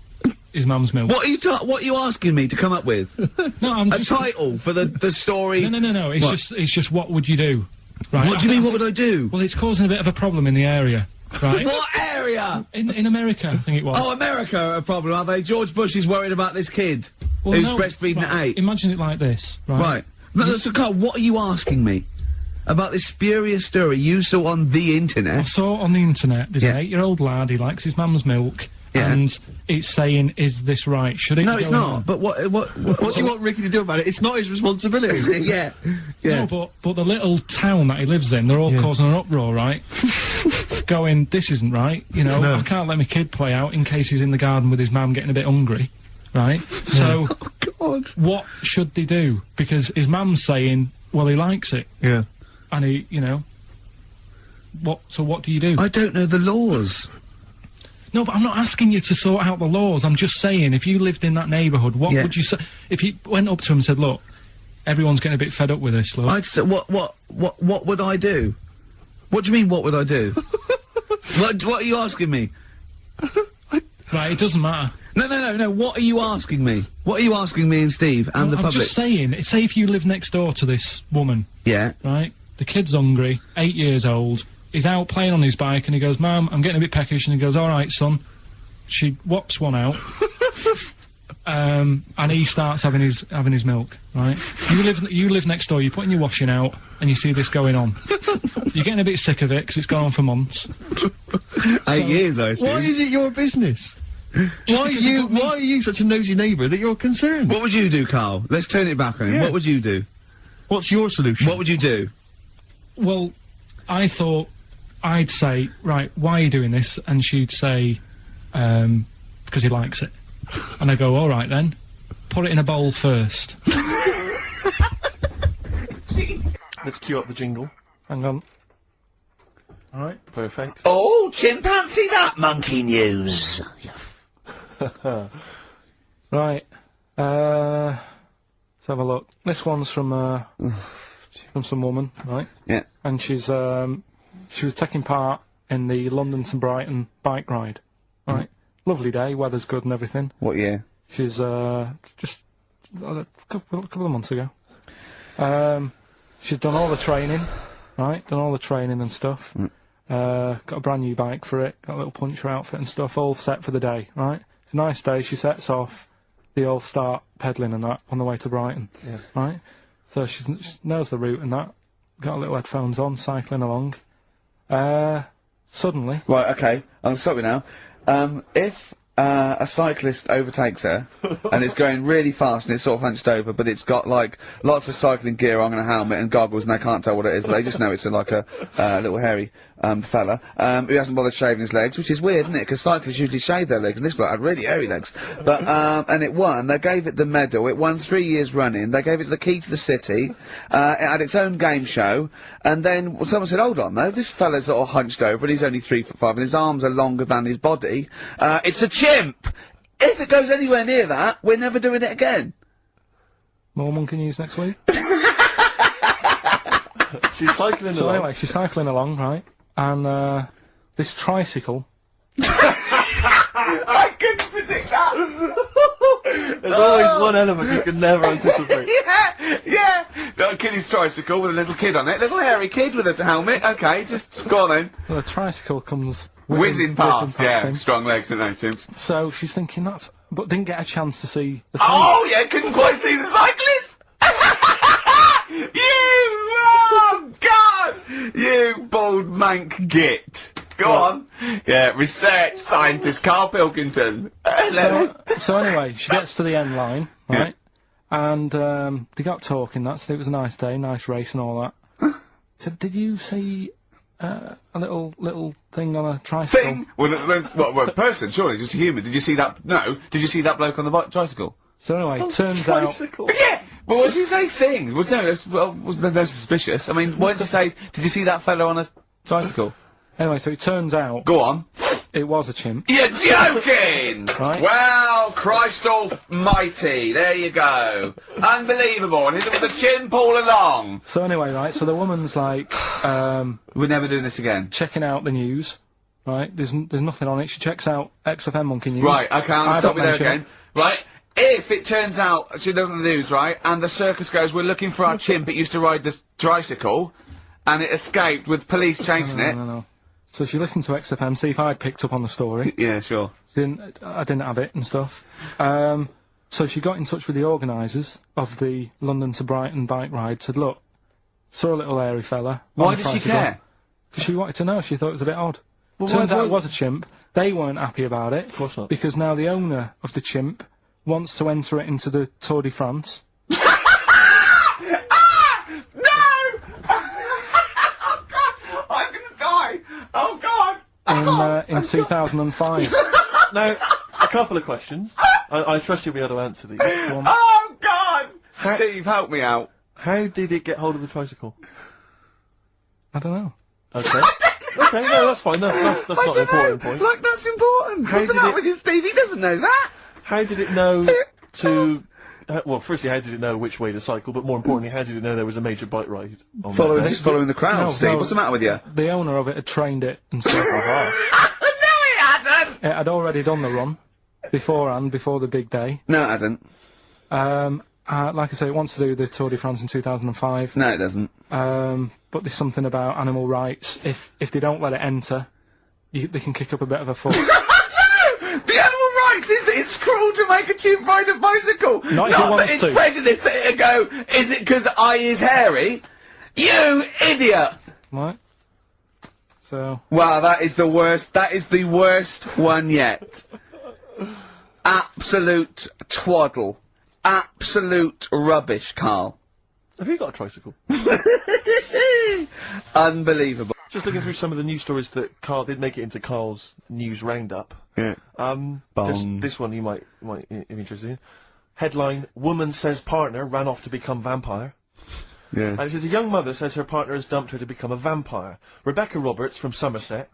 milk. What are you asking me to come up with? No, I'm just... A title for the story? No, it's just what would you do? Right. What do you mean, what would I do? Well, it's causing a bit of a problem in the area, right? What area? In America, I think it was. Oh, America are a problem, are they? George Bush is worried about this kid who's breastfeeding at 8. Imagine it like this, right? Right. No, so Carl, what are you asking me? About this spurious story you saw on the internet? I saw it on the internet. There's an 8-year-old lad, he likes his mum's milk, and it's saying, is this right? Should it No, be it's going not. on? But what What do you want Ricky to do about it? It's not his responsibility. Yeah. No, but the little town that he lives in, they're all causing an uproar, right? Going, this isn't right, you know, I can't let my kid play out in case he's in the garden with his mum getting a bit hungry, right? So, God. What should they do? Because his mum's saying, well, he likes it. Yeah. And he, you know, so what do you do? I don't know the laws. No, but I'm not asking you to sort out the laws. I'm just saying, if you lived in that neighbourhood, what would you say? If you went up to him and said, look, everyone's getting a bit fed up with this, look. I'd say, what would I do? What do you mean, what would I do? What are you asking me? Right, it doesn't matter. No, what are you asking me? What are you asking me and Steve and the I'm public? just saying, say if you live next door to this woman. Yeah. Right? The kid's hungry, 8 years old, he's out playing on his bike and he goes, Mum, I'm getting a bit peckish, and he goes, alright son. She whops one out. And he starts having his milk, right? You live next door, you're putting your washing out, and you see this going on. You're getting a bit sick of it, because it's gone on for months. 8 years, I assume. Why is it your business? Why are you such a nosy neighbour that you're concerned? What would you do, Carl? Let's turn it back on him. Yeah. What would you do? What's your solution? What would you do? Well, I thought I'd say, right, why are you doing this? And she'd say, because he likes it. And I go, alright then, put it in a bowl first. Let's cue up the jingle. Hang on. Alright. Perfect. Oh, chimpanzee that monkey news! Right. Let's have a look. This one's from some woman, right? Yeah. And she was taking part in the London to Brighton bike ride, right? Lovely day, weather's good and everything. What year? She's just a couple of months ago. She's done all the training, right? Done all the training and stuff. Got a brand new bike for it. Got a little puncher outfit and stuff, all set for the day, right? It's a nice day. She sets off. They all start pedalling and that on the way to Brighton, right? So she knows the route and that. Got her little headphones on, cycling along. Suddenly. Right, okay. I'm sorry now. If a cyclist overtakes her and it's going really fast and it's sort of hunched over, but it's got like lots of cycling gear on and a helmet and goggles, and they can't tell what it is, but they just know it's like a little hairy fella who hasn't bothered shaving his legs, which is weird, isn't it? Because cyclists usually shave their legs, and this bloke had really hairy legs. But and it won. They gave it the medal. It won 3 years running. They gave it the key to the city. It had its own game show. And then someone said, "Hold on, though. This fella's sort of hunched over, and he's only 3'5", and his arms are longer than his body. It's a chimp. If it goes anywhere near that, we're never doing it again." More monkey news next week. She's cycling So along. anyway, she's cycling along, right? And this tricycle. I couldn't predict that. There's always one element you can never anticipate. Yeah. Got a kiddie's tricycle with a little kid on it, little hairy kid with a helmet. Okay, just go on then. Well, the tricycle comes Whizzing past, yeah. him. Strong legs, don't they, chimps? So she's thinking that's, but didn't get a chance to see the. Oh, yeah, couldn't quite see the cyclist. Oh, God! You bald mank git. Go on. Yeah, research scientist Karl Pilkington. So anyway, she gets to the end line, right? And they got talking. That said it was a nice day, nice race and all that. So did you see a little thing on a tricycle? Thing? Well, a person, surely, just a human. Did you see that? No. Did you see that bloke on the tricycle? So anyway, turns out. Tricycle. Yeah! But what did you say thing? Well, no, was no suspicious. I mean, what did you say? Did you see that fellow on a tricycle? Anyway, so it turns out Go on. it was a chimp. You're joking! Right. Well, Christ almighty, there you go. Unbelievable, and it was a chimp all along. So anyway, right, so the woman's like, We're never doing this again. checking out the news, right? There's nothing on it. She checks out XFM Monkey News. Right, okay, I'll I stop you don't there mention again. Right, if it turns out she doesn't the news, right, and the circus goes, we're looking for our chimp, it used to ride this tricycle, and it escaped with police chasing it. No. So she listened to XFM, see if I'd picked up on the story. Yeah, sure. I didn't have it and stuff. So she got in touch with the organisers of the London to Brighton bike ride, said, look, saw a little hairy fella. Why did she care? Because she wanted to know, she thought it was a bit odd. Well, Turns why- out it was a chimp. They weren't happy about it. Of course not. Because now the owner of the chimp wants to enter it into the Tour de France. No! Oh, God! I'm gonna die! Oh, God! In 2005. Now, a couple of questions. I trust you'll be able to answer these. Oh, God! Steve, help me out. How did it get hold of the tricycle? I don't know. Okay. Okay, no, that's fine. That's not an important point. Like, that's important. How What's the did matter it- with you, Steve? He doesn't know that. How did it know to... well, firstly, how did it know which way to cycle? But more importantly, how did it know there was a major bike ride on that day? Just following the crowd, No, Steve. no. What's the matter with you? The owner of it had trained it and stuff. No, he hadn't! It had already done the run beforehand, before the big day. No, it hadn't. Like I say, it wants to do the Tour de France in 2005. No, it doesn't. But there's something about animal rights. If they don't let it enter, they can kick up a bit of a fuss. The animal rights is that it's cruel to make a chimp ride a bicycle. Not if it that wants it's to. prejudice that it'll go, is it because I is hairy? You idiot! Right? So, Wow, that is the worst. That is the worst one yet. Absolute twaddle. Absolute rubbish, Carl. Have you got a tricycle? Unbelievable. Just looking through some of the news stories that Carl did make it into Carl's news roundup. Yeah. Just this one you might be interested in. Headline: Woman says partner ran off to become vampire. Yeah. And it says a young mother says her partner has dumped her to become a vampire. Rebecca Roberts from Somerset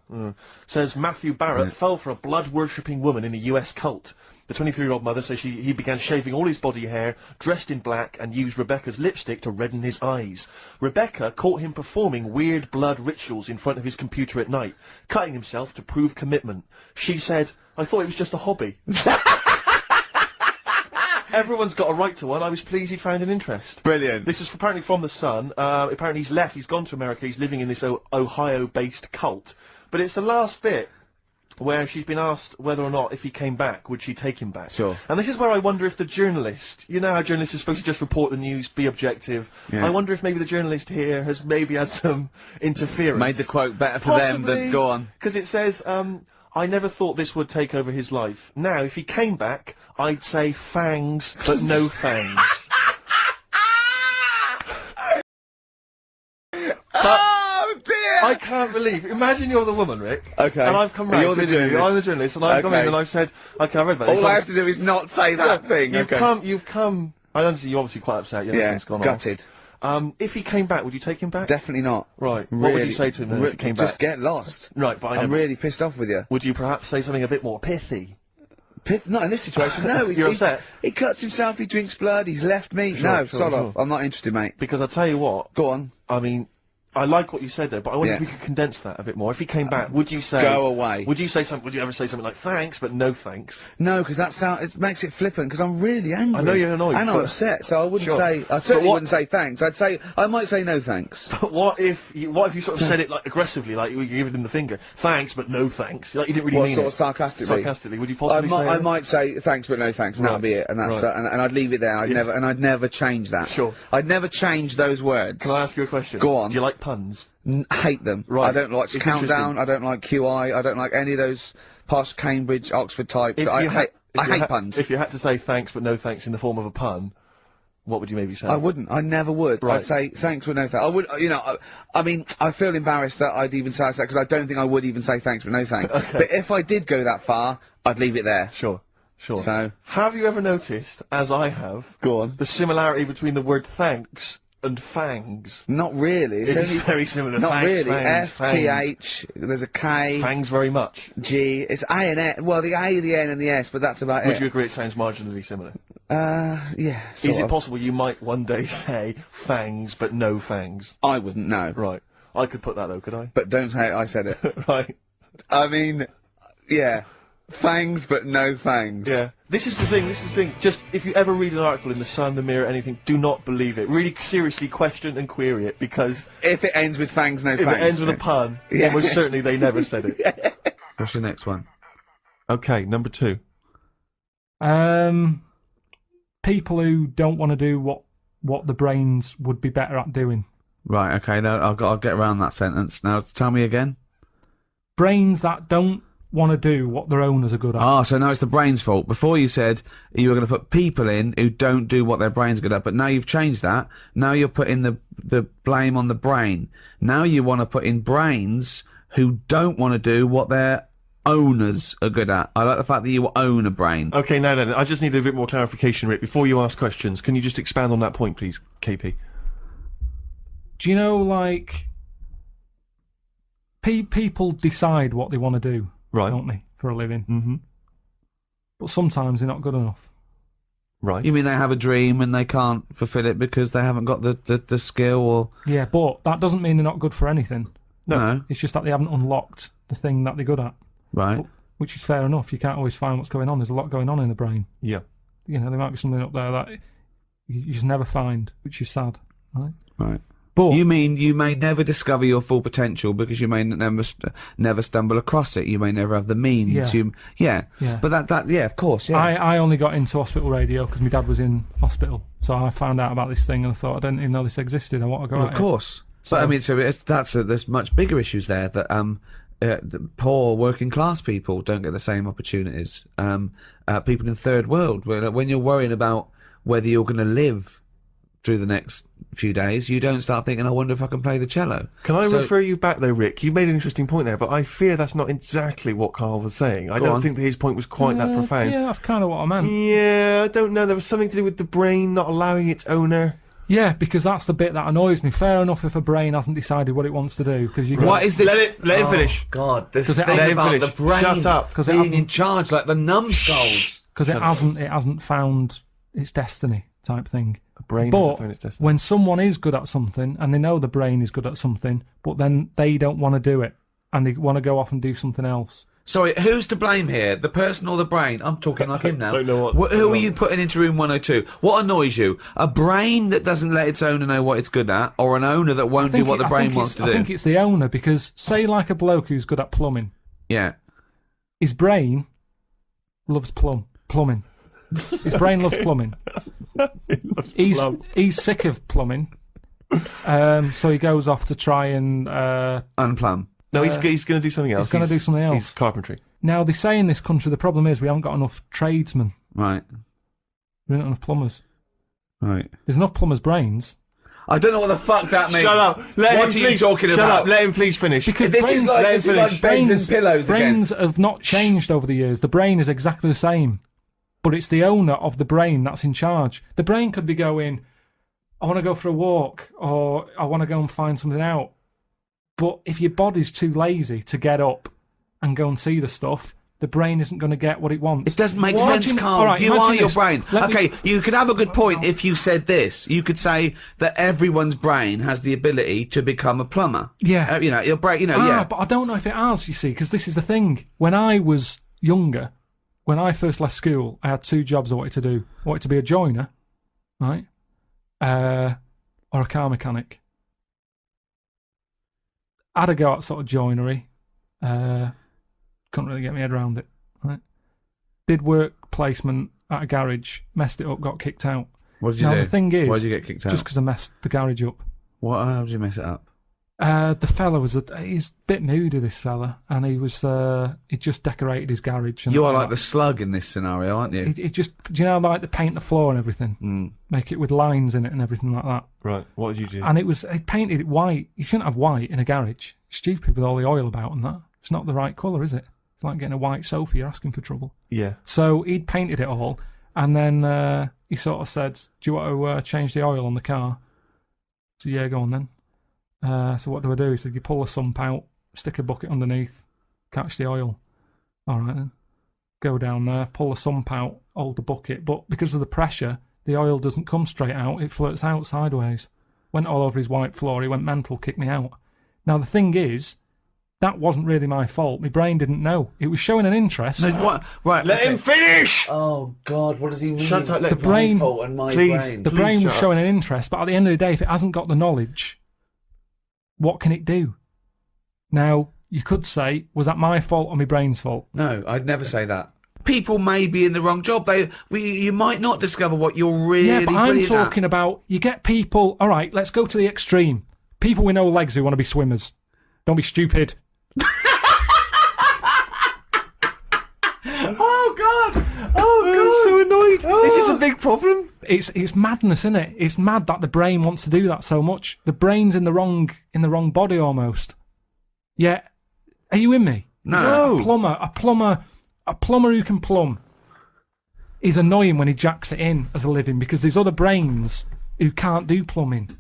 says Matthew Barrett fell for a blood-worshipping woman in a US cult. The 23-year-old mother says he began shaving all his body hair, dressed in black, and used Rebecca's lipstick to redden his eyes. Rebecca caught him performing weird blood rituals in front of his computer at night, cutting himself to prove commitment. She said, I thought it was just a hobby. Everyone's got a right to one. I was pleased he'd found an interest. Brilliant. This is apparently from The Sun. Apparently he's left. He's gone to America. He's living in this Ohio-based cult. But it's the last bit where she's been asked whether or not, if he came back, would she take him back? Sure. And this is where I wonder if the journalist, you know how journalists are supposed to just report the news, be objective. Yeah. I wonder if maybe the journalist here has maybe had some interference. Made the quote better for them than go on. Because it says, I never thought this would take over his life. Now, if he came back, I'd say fangs, but no fangs. Oh dear! I can't believe. Imagine you're the woman, Rick. Okay. And I've come round. You're the to interview you. journalist. I'm the journalist, and I've come Okay. in and I've said, okay, I read about this. All I have to do is not say that thing. You've Okay. you've come. I understand you're obviously quite upset. Yeah, It's gone gutted. on. If he came back, would you take him back? Definitely not. Right. What would Really. you say to him then if he came Just back? get lost. Right, but I I'm know. really pissed off with you. Would you perhaps say something a bit more pithy? Not in this situation. No, You're upset? he cuts himself. He drinks blood. He's left me. Sure, No, sure, sod sure. off. I'm not interested, mate. Because I tell you what. Go on. I mean, I like what you said there, but I wonder if Yeah. we could condense that a bit more. If he came back, would you say... Go away. Would you say something? Would you ever say something like thanks, but no thanks? No, because it makes it flippant. Because I'm really angry. I know you're annoyed, and I'm but- upset. So I wouldn't Sure. say. I But certainly what- wouldn't say thanks. I might say no thanks. But what if you sort of said it like aggressively, like you were giving him the finger? Thanks, but no thanks. Like you didn't really What, mean sort it. of sarcastically? Sarcastically, would you possibly say? I might say thanks, but no thanks, and Right. that'll be it, and that's Right. that, and I'd leave it there. I'd never change that. Sure. I'd never change those words. Can I ask you a question? Go on. Do you like puns? Hate them. Right. I don't like It's Countdown. interesting. I don't like QI. I don't like any of those posh Cambridge, Oxford type. If I you hate had- puns. If you had to say thanks, but no thanks in the form of a pun, what would you maybe say? I wouldn't. I never would. Right. I'd say thanks, but no thanks. I would, you know, I mean, I feel embarrassed that I'd even say that because I don't think I would even say thanks, but no thanks. Okay. But if I did go that far, I'd leave it there. Sure. So, Have you ever noticed, as I have, go on. the similarity between the word thanks and fangs? Not really. It's only very similar. not Thanks, really. fangs, F-T-H, there's a K, Fangs very much. G, it's A and S, well, the A, the N and the S, but that's about Would it. you agree it sounds marginally similar? Yeah, Is it of. possible you might one day say fangs but no fangs? I wouldn't know. Right. I could put that though, could I? But don't say I said it. Right. I mean, yeah. Fangs, but no fangs. Yeah. This is the thing. Just, if you ever read an article in The Sun, The Mirror, anything, do not believe it. Really seriously question and query it, because If it ends with fangs, no if fangs. it ends with a pun, Yeah. almost certainly they never said it. What's your next one? Okay, number 2. People who don't want to do what the brains would be better at doing. Right, okay, no, I'll get around that sentence. Now, tell me again. Brains that don't want to do what their owners are good at. Ah, so now it's the brain's fault. Before you said you were going to put people in who don't do what their brain's good at, but now you've changed that. Now you're putting the blame on the brain. Now you want to put in brains who don't want to do what their owners are good at. I like the fact that you own a brain. Okay, no. I just need a bit more clarification, Rick. Before you ask questions, can you just expand on that point, please, KP? Do you know, like, people decide what they want to do, Right. don't they, for a living? Mm-hmm. But sometimes they're not good enough. Right. You mean they have a dream and they can't fulfill it because they haven't got the skill or... Yeah, but that doesn't mean they're not good for anything. No. It's just that they haven't unlocked the thing that they're good at, Right. which is fair enough. You can't always find what's going on. There's a lot going on in the brain. Yeah. You know, there might be something up there that you just never find, which is sad, right? Right. But You mean you may never discover your full potential because you may never stumble across it. You may never have the means. Yeah. But that yeah, of course, yeah. I only got into hospital radio because my dad was in hospital, so I found out about this thing and I thought I didn't even know this existed. I want to go Well, at of course. But I mean, so there's much bigger issues there that the poor working class people don't get the same opportunities. People in third world, when you're worrying about whether you're going to live through the next few days, you don't start thinking, I wonder if I can play the cello. Can I refer you back though, Rick? You made an interesting point there, but I fear that's not exactly what Carl was saying. I don't think that his point was quite that profound. Yeah, that's kind of what I meant. Yeah, I don't know. There was something to do with the brain not allowing its owner. Yeah, because that's the bit that annoys me. Fair enough if a brain hasn't decided what it wants to do, because you. What is this? Let him finish. God, this 'Cause it thing hasn't- about Let him the finish. brain Shut up. 'Cause it being hasn't- in charge, like the numbskulls. Because it hasn't found its destiny type thing. A brain But hasn't found its destiny. when someone is good at something and they know the brain is good at something, but then they don't want to do it and they want to go off and do something else. Sorry, who's to blame here? The person or the brain? I'm talking like him now. Don't know what's Who going are on. you putting into room 102? What annoys you? A brain that doesn't let its owner know what it's good at, or an owner that won't do what the brain wants to I do? think it's the owner, because say like a bloke who's good at plumbing, Yeah. his brain loves plumbing. His brain loves plumbing. He's sick of plumbing, so he goes off to try and Unplumb. No, he's going to do something else. he's gonna do something else. He's carpentry. Now they say in this country the problem is we haven't got enough tradesmen. Right. We don't have enough plumbers. Right. There's enough plumbers' brains. I don't know what the fuck that means. Shut up. What are you talking Shut about? up. Let him please finish. Because This is like beds and pillows again. brains have not changed over the years. The brain is exactly the same, but it's the owner of the brain that's in charge. The brain could be going, I want to go for a walk, or I want to go and find something out. But if your body's too lazy to get up and go and see the stuff, the brain isn't going to get what it wants. It doesn't make Imagine- sense, Carl. all right, you imagine are your this. brain. Let me- Okay, you could have a good point if you said this. You could say that everyone's brain has the ability to become a plumber. Yeah. You know, your brain, you know, yeah. But I don't know if it has, you see, because this is the thing. When I was younger, when I first left school, I had 2 jobs I wanted to do. I wanted to be a joiner, right? Or a car mechanic. I had a go at sort of joinery. Couldn't really get my head around it, right? Did work placement at a garage, messed it up, got kicked out. What did you Now, do? the thing is, Why did you get kicked out? just because I messed the garage up. How did you mess it up? The fella he's a bit moody, this fella, and he just decorated his garage. And You are all like that. the slug in this scenario, aren't you? He just, do you know, like they paint the floor and everything, make it with lines in it and everything like that. Right. What did you do? And he painted it white. You shouldn't have white in a garage. Stupid with all the oil about and that. It's not the right colour, is it? It's like getting a white sofa. You're asking for trouble. Yeah. So he'd painted it all, and then he sort of said, "Do you want to change the oil on the car?" So yeah, go on then. So what do I do? He said, "You pull the sump out, stick a bucket underneath, catch the oil." All right then. Go down there, pull the sump out, hold the bucket, but because of the pressure, the oil doesn't come straight out. It flirts out sideways. Went all over his white floor. He went mental, kicked me out. Now the thing is, that wasn't really my fault. My brain didn't know. It was showing an interest. No, what? Right. Let him finish! Oh God, what does he mean? Shut up, let The brain- My fault and my Please. brain. The brain was shut up. showing an interest, but at the end of the day, if it hasn't got the knowledge, what can it do? Now, you could say, was that my fault or my brain's fault? No, I'd never say that. People may be in the wrong job. You might not discover what you're really Yeah, but I'm brilliant at. talking about, you get people, all right, let's go to the extreme. People with no legs who want to be swimmers. Don't be stupid. Oh God! I'm so annoyed. This is a big problem. It's madness, isn't it? It's mad that the brain wants to do that so much. The brain's in the wrong body almost. Yeah, are you in me? No. A plumber who can plumb is annoying when he jacks it in as a living because there's other brains who can't do plumbing.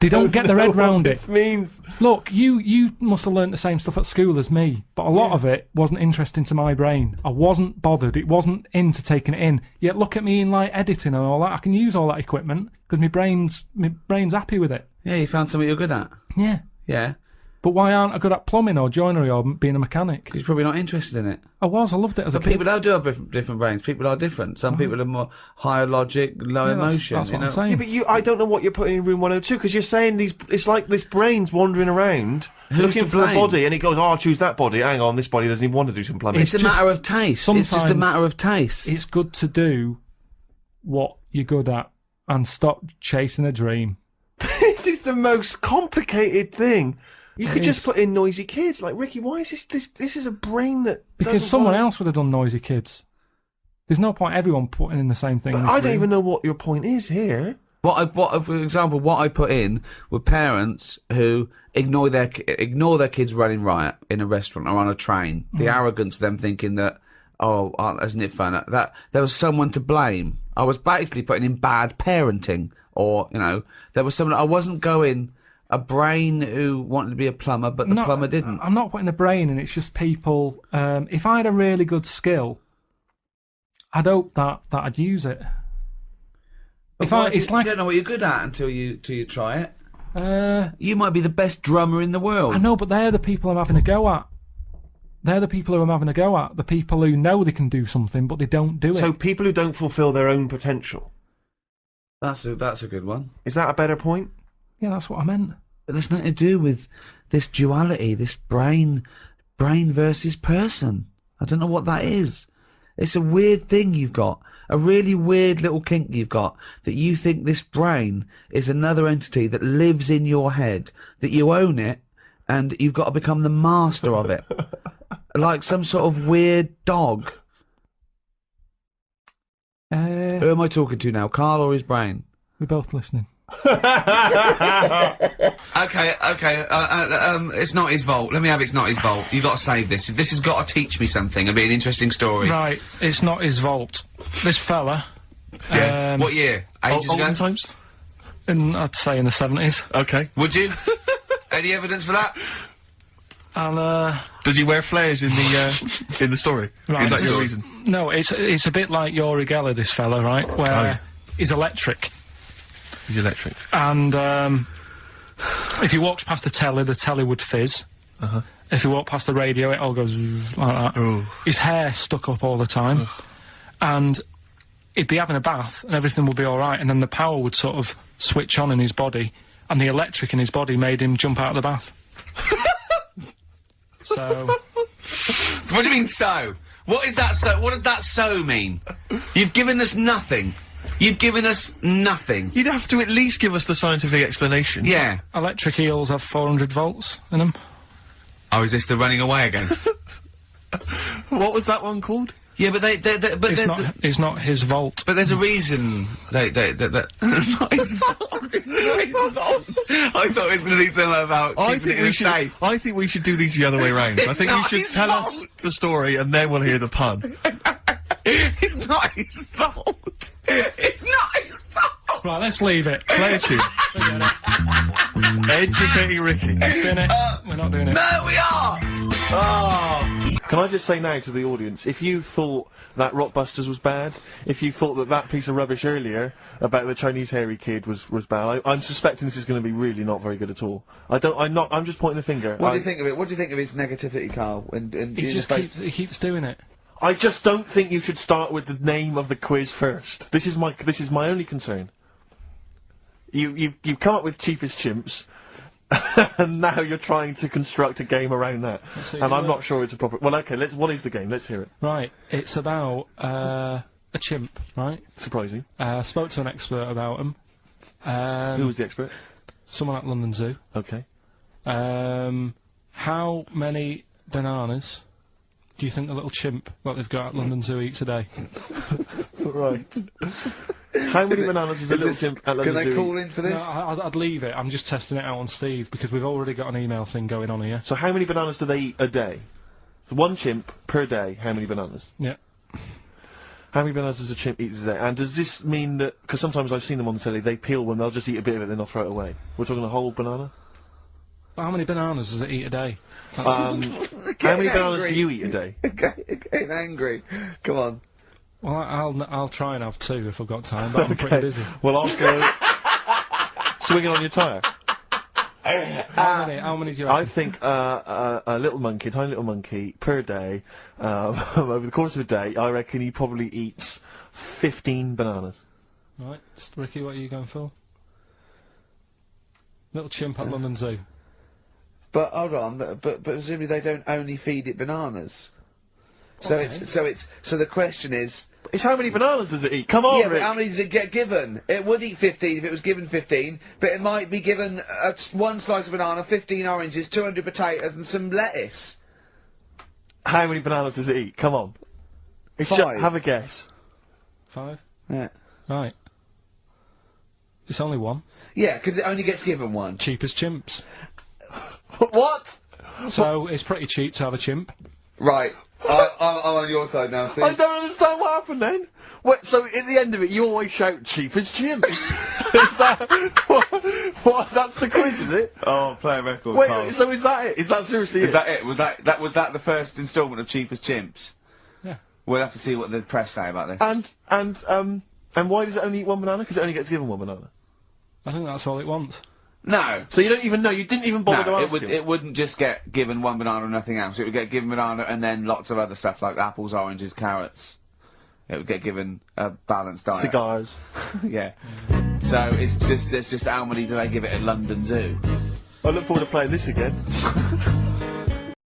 They don't get their head round it. This means. Look, you must have learnt the same stuff at school as me, but a lot of it wasn't interesting to my brain. I wasn't bothered. It wasn't into taking it in. Yet look at me in like editing and all that. I can use all that equipment because my brain's happy with it. Yeah, you found something you're good at. Yeah. Yeah. But why aren't I good at plumbing or joinery or being a mechanic? He's probably not interested in it. I loved it as a But kid. people do have different brains. People are different. Some people are more higher logic, low emotion. That's you what know? I'm saying. Yeah, but I don't know what you're putting in room 102 because you're saying it's like this brain's wandering around Who's looking to for a blame? body, and it goes, "Oh, I'll choose that body." Hang on, this body doesn't even want to do some plumbing. It's a just- matter of taste. It's just a sometimes matter of taste. It's good to do what you're good at and stop chasing a dream. This is the most complicated thing. You could just is. put in noisy kids. Like, Ricky, why is this is a brain that Because doesn't someone want- else would have done Noisy Kids. There's no point everyone putting in the same thing. But in this I don't room. even know what your point is here. For example, what I put in were parents who ignore their kids running riot in a restaurant or on a train. The arrogance of them thinking that, oh, isn't it fun? That there was someone to blame. I was basically putting in bad parenting, or there was someone. I wasn't going a brain who wanted to be a plumber, but the plumber didn't. I'm not putting the brain in. It's just people. If I had a really good skill, I'd hope that I'd use it. You don't know what you're good at until you try it. You might be the best drummer in the world. I know, but they're the people I'm having a go at. They're the people who I'm having a go at. The people who know they can do something, but they don't do So it. people who don't fulfil their own potential. That's a good one. Is that a better point? Yeah, that's what I meant. But there's nothing to do with this duality, this brain versus person. I don't know what that is. It's a weird thing you've got. A really weird little kink you've got, that you think this brain is another entity that lives in your head, that you own it, and you've got to become the master of it. Like some sort of weird dog. Who am I talking to now, Carl or his brain? We're both listening. Okay. It's not his fault. Let me have it's not his fault. You've got to save this. This has got to teach me something. It'll be an interesting story. Right, it's not his vault. This fella. Yeah. What year? Ages ago? Olden times? I'd say in the 70s. Okay. Would you? Any evidence for that? And Does he wear flares in the story? Right, Is that this your is- reason? no, it's a bit like Yuri Geller, this fella, right? Where he's electric. He's electric. And if he walks past the telly would fizz. Uh-huh. If he walked past the radio, it all goes like that. Oh. His hair stuck up all the time. And he'd be having a bath and everything would be all right, and then the power would sort of switch on in his body, and the electric in his body made him jump out of the bath. So... What do you mean so? What is that so? What does that so mean? You've given us nothing. You've given us nothing. You'd have to at least give us the scientific explanation. Yeah. Electric eels have 400 volts in them. Oh, is this the running away again? What was that one called? Yeah, but but It's not his vault. but there's a reason that it's not his fault. It's not his fault. I thought it was going to be something about keeping it in a safe. I think we should do these the other way round. I It's think you not should his tell fault. us the story and then we'll hear the pun. It's not his fault. It's not his fault. Right, let's leave it. Play a tune. Forget it. Educating Ricky. Finish. We're not doing it. No, we are. Oh. Can I just say now to the audience, if you thought that Rockbusters was bad, if you thought that that piece of rubbish earlier about the Chinese hairy kid was bad, I'm suspecting this is going to be really not very good at all. I'm just pointing the finger. What do you think of it? What do you think of his negativity, Carl? He keeps doing it. I just don't think you should start with the name of the quiz first. This is my only concern. You've come up with cheapest chimps, and now you're trying to construct a game around that. And I'm not sure it's a proper. Well, okay. What is the game? Let's hear it. Right, it's about a chimp, right? Surprising. Spoke to an expert about him. Who was the expert? Someone at London Zoo. Okay. How many bananas do you think the little chimp that they've got at London Zoo eats a day? Right. How many bananas does a little chimp at London Zoo? Can they call in for No, this? I'd leave it. I'm just testing it out on Steve because we've already got an email thing going on here. So how many bananas do they eat a day? One chimp per day. How many bananas? Yeah. How many bananas does a chimp eat a day? And does this mean that? Because sometimes I've seen them on the telly. They peel one. They'll just eat a bit of it, then they'll throw it away. We're talking a whole banana. How many bananas does it eat a day? How many bananas do you eat a day? Getting angry. Come on. Well, I'll try and have 2 if I've got time, but I'm pretty busy. Well, I'll go swinging on your tyre. How many do you reckon? I think a little monkey, tiny little monkey, per day, over the course of a day, I reckon he probably eats 15 bananas. Right, Ricky, what are you going for? Little chimp at London Zoo. But hold on. But presumably they don't only feed it bananas. So Okay. so the question is. It's how many bananas does it eat? Come on, Yeah, but Rick. how many does it get given? It would eat 15 if it was given 15, but it might be given one slice of banana, 15 oranges, 200 potatoes, and some lettuce. How many bananas does it eat? Come on. It's 5. have a guess. 5? Yeah. Right. It's only 1. Yeah, because it only gets given one. Cheap as chimps. What? So it's pretty cheap to have a chimp. Right. I'm on your side now, Steve. I don't understand what happened then. What, so at the end of it, you always shout cheap as chimps. Is that what? That's the quiz, is it? Oh, play a record. Wait, so is that it? Is that seriously Is it? that it? Was that the first instalment of Cheap as Chimps? Yeah. We'll have to see what the press say about this. And why does it only eat one banana? Because it only gets given one banana. I think that's all it wants. No. So you don't even know. You didn't even bother to No, ask him. it wouldn't just get given one banana and nothing else. It would get given banana and then lots of other stuff like apples, oranges, carrots. It would get given a balanced diet. Cigars. Yeah. So it's just how many do they give it at London Zoo? I look forward to playing this again.